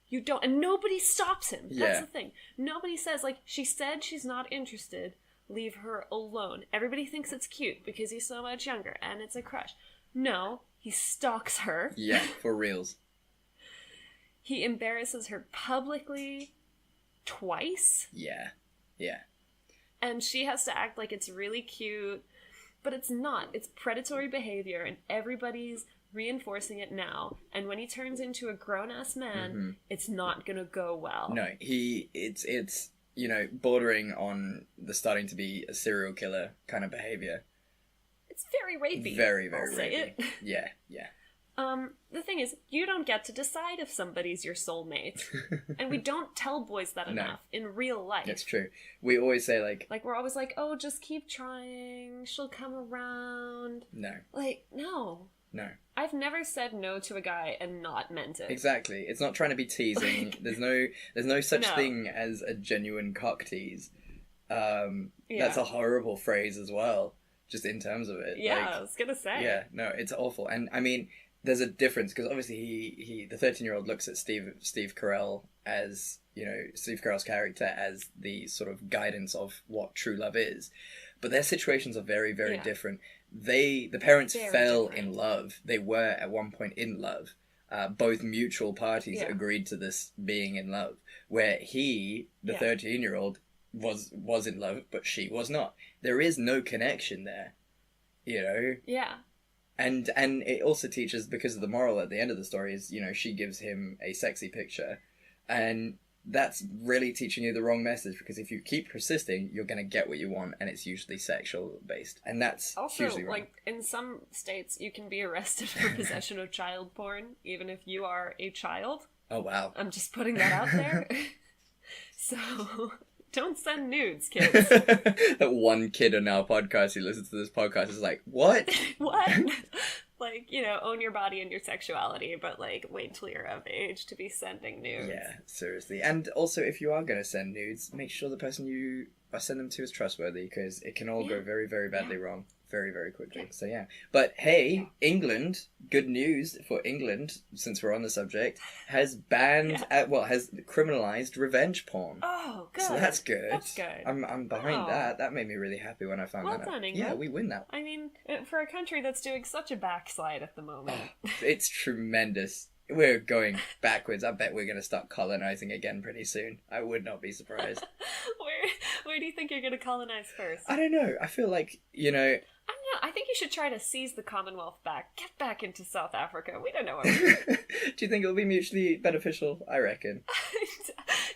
Speaker 2: you don't. And nobody stops him. That's the thing. Nobody says, like, she said she's not interested. Leave her alone. Everybody thinks it's cute because he's so much younger and it's a crush. No, he stalks her.
Speaker 1: Yeah, for reals.
Speaker 2: He embarrasses her publicly twice.
Speaker 1: Yeah.
Speaker 2: And she has to act like it's really cute, but it's not. It's predatory behavior and everybody's reinforcing it now. And when he turns into a grown-ass man, it's not gonna go well.
Speaker 1: No, it's you know, bordering on the starting to be a serial killer kind of behavior.
Speaker 2: It's very rapey.
Speaker 1: Very, very rapey. Yeah.
Speaker 2: The thing is, you don't get to decide if somebody's your soulmate. And we don't tell boys that enough in real life.
Speaker 1: It's true. We always say, like,
Speaker 2: we're always like, oh, just keep trying. She'll come around.
Speaker 1: No.
Speaker 2: Like, no.
Speaker 1: No.
Speaker 2: I've never said no to a guy and not meant it.
Speaker 1: Exactly. It's not trying to be teasing. There's no such thing as a genuine cock tease. That's a horrible phrase as well, just in terms of it.
Speaker 2: Yeah, I was gonna say.
Speaker 1: Yeah, no, it's awful. And I mean, there's a difference, because obviously the 13-year-old looks at Steve Carell as, you know, Steve Carell's character as the sort of guidance of what true love is. But their situations are very, very different. The parents fell in love. They were at one point in love. Both mutual parties agreed to this being in love. Where the 13-year-old, was in love, but she was not. There is no connection there, you know?
Speaker 2: Yeah.
Speaker 1: And it also teaches, because of the moral at the end of the story is, you know, she gives him a sexy picture. And that's really teaching you the wrong message, because if you keep persisting, you're going to get what you want, and it's usually sexual based, and that's
Speaker 2: Also,
Speaker 1: hugely wrong.
Speaker 2: like, in some states, you can be arrested for possession of child porn, even if you are a child.
Speaker 1: Oh, wow.
Speaker 2: I'm just putting that out there. So, don't send nudes, kids.
Speaker 1: That one kid on our podcast who listens to this podcast is like, what?
Speaker 2: What? Like, you know, own your body and your sexuality, but, like, wait till you're of age to be sending nudes.
Speaker 1: Yeah, seriously. And also, if you are going to send nudes, make sure the person you send them to is trustworthy, because it can all go very, very badly wrong very, very quickly. So, yeah. But, hey, England, good news for England, since we're on the subject, has banned, has criminalised revenge porn.
Speaker 2: Oh, good.
Speaker 1: So that's good.
Speaker 2: That's good.
Speaker 1: I'm behind that. That made me really happy when I found that out.
Speaker 2: Well done, England.
Speaker 1: Yeah, we win that.
Speaker 2: I mean, for a country that's doing such a backslide at the moment.
Speaker 1: Oh, it's tremendous. We're going backwards. I bet we're going to start colonizing again pretty soon. I would not be surprised.
Speaker 2: Where do you think you're going to colonize first?
Speaker 1: I don't know. I feel like, you know...
Speaker 2: I don't know. I think you should try to seize the Commonwealth back. Get back into South Africa. We don't know what
Speaker 1: Do you think it'll be mutually beneficial? I reckon.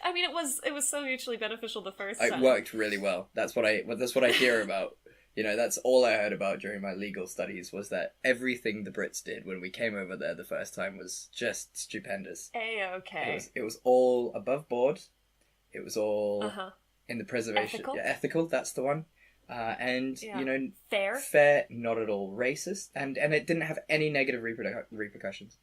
Speaker 2: I mean, it was so mutually beneficial the first
Speaker 1: It
Speaker 2: time.
Speaker 1: worked really well. That's what I hear about. You know, that's all I heard about during my legal studies, was that everything the Brits did when we came over there the first time was just stupendous.
Speaker 2: A-okay.
Speaker 1: It was all above board. It was all in the preservation.
Speaker 2: Ethical?
Speaker 1: Yeah, ethical, that's the one. And, you know...
Speaker 2: Fair,
Speaker 1: not at all racist. And it didn't have any negative repercussions.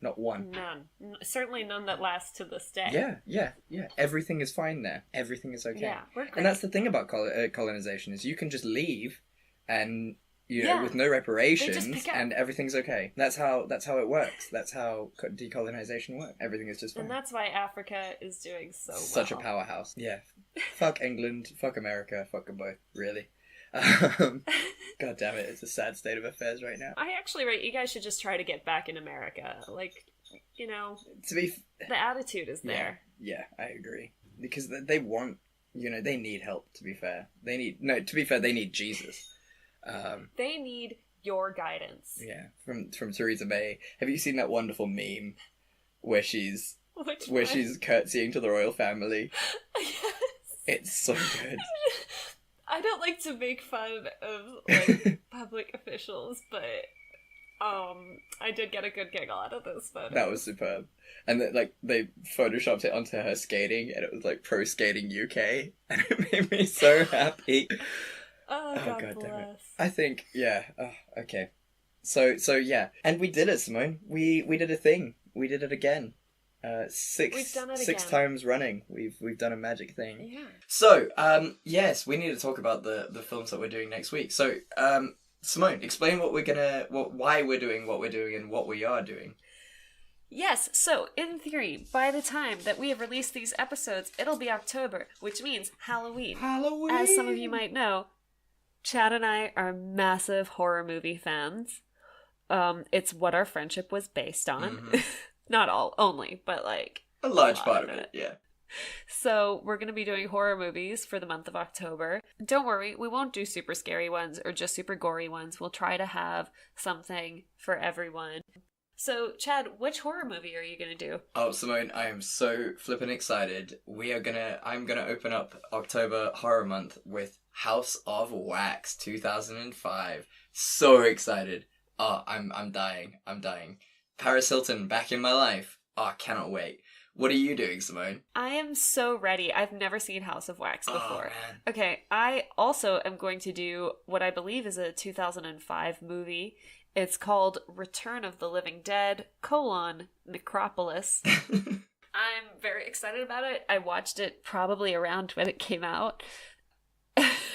Speaker 1: Not one.
Speaker 2: None. Certainly none that last to this day.
Speaker 1: Yeah. Everything is fine there. Everything is okay.
Speaker 2: Yeah, we're great.
Speaker 1: And that's the thing about colonization, is you can just leave and, you know, with no reparations, and everything's okay. That's how it works. That's how decolonization works. Everything is just fine.
Speaker 2: And that's why Africa is doing so well.
Speaker 1: Such a powerhouse. Yeah. Fuck England. Fuck America. Fuck them both. Really. God damn it, it's a sad state of affairs right now.
Speaker 2: I actually rate you guys should just try to get back in America. Like, you know, the attitude is there.
Speaker 1: Yeah, I agree. Because they want, you know, they need help, to be fair. They need Jesus.
Speaker 2: They need your guidance.
Speaker 1: Yeah, from Theresa May. Have you seen that wonderful meme where she's curtsying to the royal family?
Speaker 2: Yes.
Speaker 1: It's so good.
Speaker 2: I don't like to make fun of, like, public officials, but I did get a good giggle out of this photo.
Speaker 1: That was superb. And they photoshopped it onto her skating, and it was like Pro Skating UK, and it made me so happy.
Speaker 2: Oh, God bless.
Speaker 1: Damn it. I think, yeah. Oh, okay. So yeah. And we did it, Simone. We did a thing. We did it again. Six times running, we've done a magic thing.
Speaker 2: Yeah.
Speaker 1: So, yes, we need to talk about the films that we're doing next week. So, Simone, explain why we're doing what we're doing and what we are doing.
Speaker 2: Yes, so in theory, by the time that we have released these episodes, it'll be October, which means Halloween.
Speaker 1: Halloween!
Speaker 2: As some of you might know, Chad and I are massive horror movie fans. It's what our friendship was based on. Mm-hmm. Not all, only, but like...
Speaker 1: A large part of it, yeah.
Speaker 2: So we're going to be doing horror movies for the month of October. Don't worry, we won't do super scary ones or just super gory ones. We'll try to have something for everyone. So, Chad, which horror movie are you going to do?
Speaker 1: Oh, Simone, I am so flippin' excited. I'm going to open up October Horror Month with House of Wax 2005. So excited. Oh, I'm dying. Paris Hilton back in my life. Oh, I cannot wait. What are you doing, Simone?
Speaker 2: I am so ready. I've never seen House of Wax before.
Speaker 1: Oh, man.
Speaker 2: Okay, I also am going to do what I believe is a 2005 movie. It's called Return of the Living Dead, Necropolis. I'm very excited about it. I watched it probably around when it came out.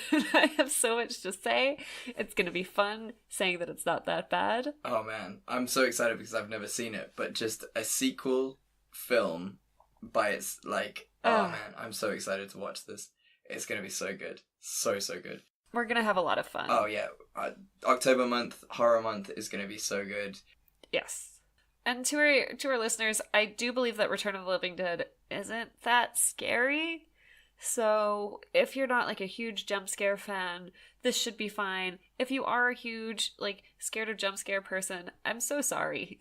Speaker 2: I have so much to say. It's going to be fun saying that it's not that bad.
Speaker 1: Oh man, I'm so excited because I've never seen it, but just a sequel film by its oh man, I'm so excited to watch this. It's going to be so good. So good.
Speaker 2: We're going to have a lot of fun.
Speaker 1: Oh yeah, October month, horror month is going to be so good.
Speaker 2: Yes. And to our listeners, I do believe that Return of the Living Dead isn't that scary. So, if you're not, like, a huge jump scare fan, this should be fine. If you are a huge, like, scared of jump scare person, I'm so sorry.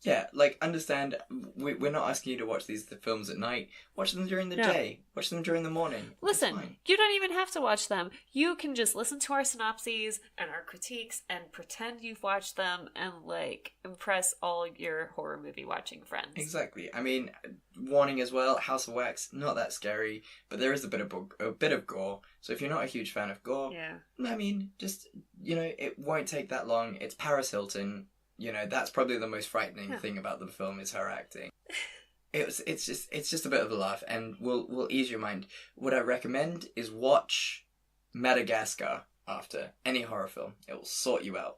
Speaker 1: Yeah, like, understand, we're not asking you to watch these films at night. Watch them during the day. Watch them during the morning.
Speaker 2: Listen, you don't even have to watch them. You can just listen to our synopses and our critiques and pretend you've watched them and, like, impress all your horror movie watching friends.
Speaker 1: Exactly. I mean, warning as well, House of Wax, not that scary, but there is a bit of gore. So if you're not a huge fan of gore, I mean, just, it won't take that long. It's Paris Hilton. That's probably the most frightening thing about the film is her acting. It's just a bit of a laugh, and we'll ease your mind. What I recommend is watch Madagascar after any horror film. It will sort you out.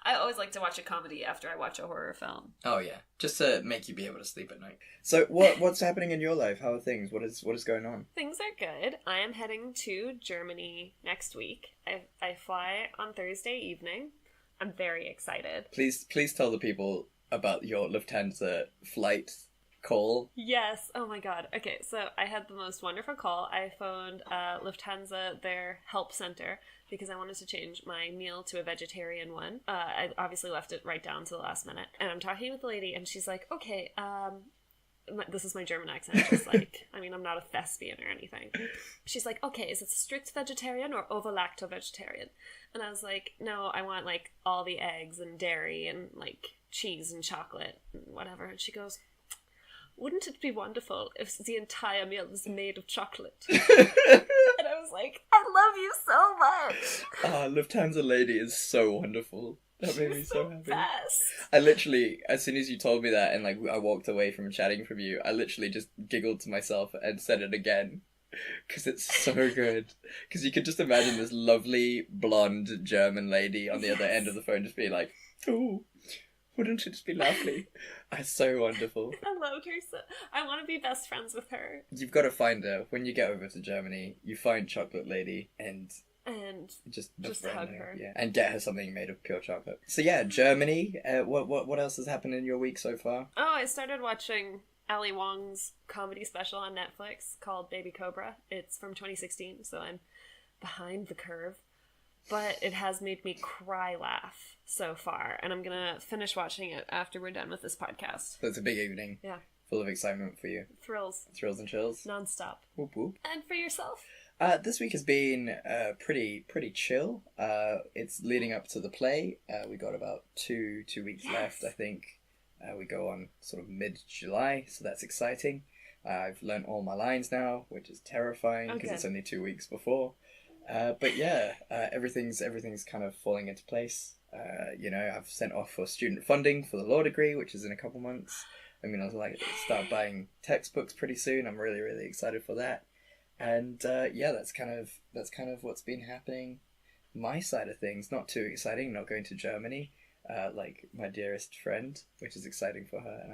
Speaker 2: I always like to watch a comedy after I watch a horror film.
Speaker 1: Oh yeah, just to make you be able to sleep at night. So what's happening in your life? How are things? What is going on?
Speaker 2: Things are good. I am heading to Germany next week. I fly on Thursday evening. I'm very excited.
Speaker 1: Please tell the people about your Lufthansa flight call.
Speaker 2: Yes. Oh my god. Okay, so I had the most wonderful call. I phoned Lufthansa, their help center, because I wanted to change my meal to a vegetarian one. I obviously left it right down to the last minute. And I'm talking with the lady, and she's like, okay, this is my German accent, just like, I mean, I'm not a thespian or anything. She's like, okay, is it strict vegetarian or ovo-lacto-vegetarian? And I was like, no, I want, like, all the eggs and dairy and, like, cheese and chocolate and whatever. And she goes, wouldn't it be wonderful if the entire meal was made of chocolate? And I was like, I love you so much!
Speaker 1: Lufthansa lady is so wonderful. That made me so happy.
Speaker 2: Best.
Speaker 1: I literally, as soon as you told me that and like I walked away from chatting from you, I literally just giggled to myself and said it again. Because it's so good. Because you could just imagine this lovely, blonde German lady on the other end of the phone just being like, oh, wouldn't it just be lovely? It's so wonderful.
Speaker 2: I loved her so... I want to be best friends with her.
Speaker 1: You've got to find her. When you get over to Germany, you find Chocolate Lady and just
Speaker 2: hug her.
Speaker 1: Yeah, and get her something made of pure chocolate. So yeah, Germany. What else has happened in your week so far?
Speaker 2: Oh, I started watching Ali Wong's comedy special on Netflix called Baby Cobra. It's from 2016, so I'm behind the curve. But it has made me cry laugh so far, and I'm gonna finish watching it after we're done with this podcast.
Speaker 1: So it's a big evening.
Speaker 2: Yeah.
Speaker 1: Full of excitement for you.
Speaker 2: Thrills and
Speaker 1: chills.
Speaker 2: Non-stop.
Speaker 1: Whoop whoop.
Speaker 2: And for yourself?
Speaker 1: This week has been pretty chill. It's leading up to the play. We got about two weeks left, I think. We go on sort of mid-July, so that's exciting. I've learnt all my lines now, which is terrifying because it's only 2 weeks before. But yeah, everything's kind of falling into place. I've sent off for student funding for the law degree, which is in a couple months. I'm gonna start buying textbooks pretty soon. I'm really, really excited for that. And that's kind of what's been happening. My side of things, not too exciting. Not going to Germany, like my dearest friend, which is exciting for her. And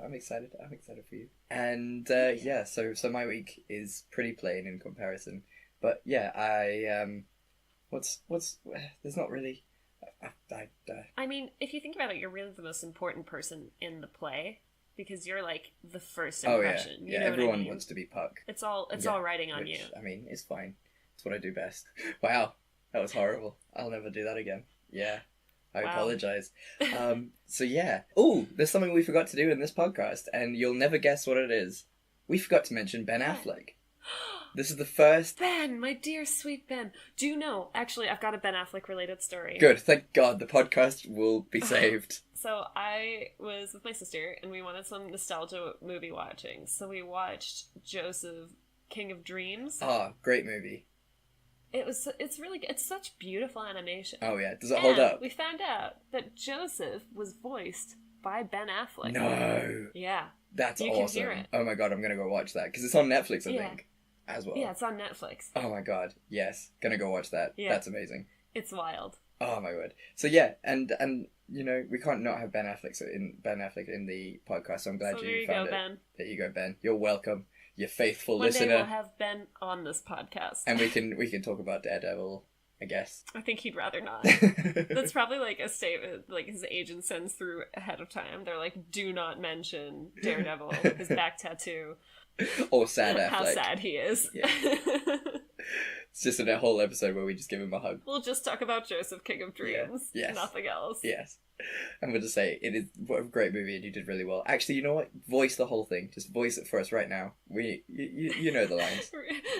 Speaker 1: I'm excited. I'm excited for you. And so my week is pretty plain in comparison. But yeah, there's not really.
Speaker 2: I mean, if you think about it, you're really the most important person in the play because you're like the first impression.
Speaker 1: Oh yeah, everyone wants to be Puck.
Speaker 2: It's all riding on you.
Speaker 1: I mean, it's fine. It's what I do best. Wow, that was horrible. I'll never do that again. Yeah, I apologize. So yeah. Oh, there's something we forgot to do in this podcast, and you'll never guess what it is. We forgot to mention Ben Affleck. This is the first...
Speaker 2: Ben, my dear sweet Ben. Do you know, actually, I've got a Ben Affleck related story.
Speaker 1: Good, thank God, the podcast will be saved.
Speaker 2: So I was with my sister, and we wanted some nostalgia movie watching. So we watched Joseph, King of Dreams.
Speaker 1: Ah, great movie.
Speaker 2: It's really good. It's such beautiful animation.
Speaker 1: Oh yeah, does it hold up?
Speaker 2: We found out that Joseph was voiced by Ben Affleck.
Speaker 1: No.
Speaker 2: Yeah.
Speaker 1: That's
Speaker 2: you
Speaker 1: awesome.
Speaker 2: Can hear it.
Speaker 1: Oh my God, I'm gonna go watch that, because it's on Netflix, I think. As well.
Speaker 2: Yeah, it's on Netflix.
Speaker 1: Oh my God, yes. Gonna go watch that. Yeah. That's amazing.
Speaker 2: It's wild.
Speaker 1: Oh my word. So yeah, and we can't not have Ben Affleck in the podcast, so I'm glad you found it. Ben. There you go, Ben. You're welcome. You faithful listener.
Speaker 2: One day we'll have Ben on this podcast.
Speaker 1: And we can talk about Daredevil, I guess.
Speaker 2: I think he'd rather not. That's probably like a statement like his agent sends through ahead of time. They're like, do not mention Daredevil, his back tattoo.
Speaker 1: Or sad Affleck.
Speaker 2: How sad he is.
Speaker 1: Yeah. It's just a whole episode where we just give him a hug.
Speaker 2: We'll just talk about Joseph, King of Dreams.
Speaker 1: Yeah. Yes.
Speaker 2: Nothing else.
Speaker 1: Yes. I'm going to say, it is what a great movie and you did really well. Actually, you know what? Voice the whole thing. Just voice it for us right now. You know the lines.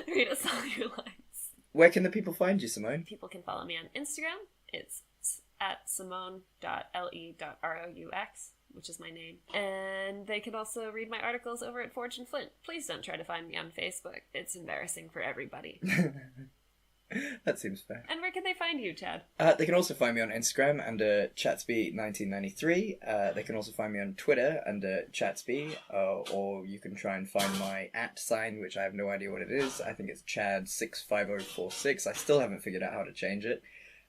Speaker 2: Read us all your lines.
Speaker 1: Where can the people find you, Simone?
Speaker 2: People can follow me on Instagram. It's at simone.le.roux, which is my name. And they can also read my articles over at Forge and Flint. Please don't try to find me on Facebook. It's embarrassing for everybody.
Speaker 1: That seems fair.
Speaker 2: And where can they find you, Chad?
Speaker 1: They can also find me on Instagram under Chatsby1993. They can also find me on Twitter under Chatsby, or you can try and find my @ sign, which I have no idea what it is. I think it's Chad65046. I still haven't figured out how to change it.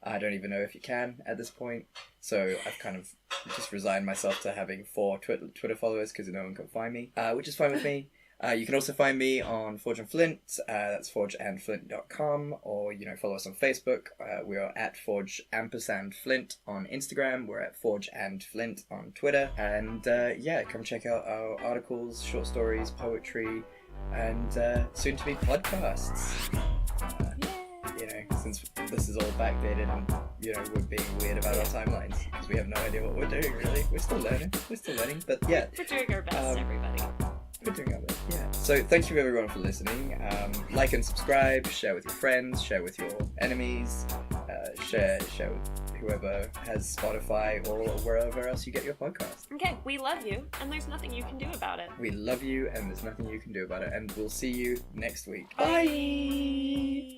Speaker 1: I don't even know if you can at this point. So I've kind of just resigned myself to having 4 Twitter followers because no one can find me, which is fine with me. You can also find me on Forge and Flint, that's forgeandflint.com, or, follow us on Facebook. We are at Forge_Flint on Instagram, we're at Forge and Flint on Twitter, and come check out our articles, short stories, poetry, and soon to be podcasts. Since this is all backdated and, we're being weird about our timelines, because we have no idea what we're doing, really. We're still learning, but yeah.
Speaker 2: We're doing our best, everybody.
Speaker 1: We're doing our best, yeah. So thank you everyone for listening. Like and subscribe, share with your friends, share with your enemies, share with whoever has Spotify or wherever else you get your podcast.
Speaker 2: Okay, we love you, and there's nothing you can do about it.
Speaker 1: We love you, and there's nothing you can do about it, and we'll see you next week.
Speaker 2: Bye!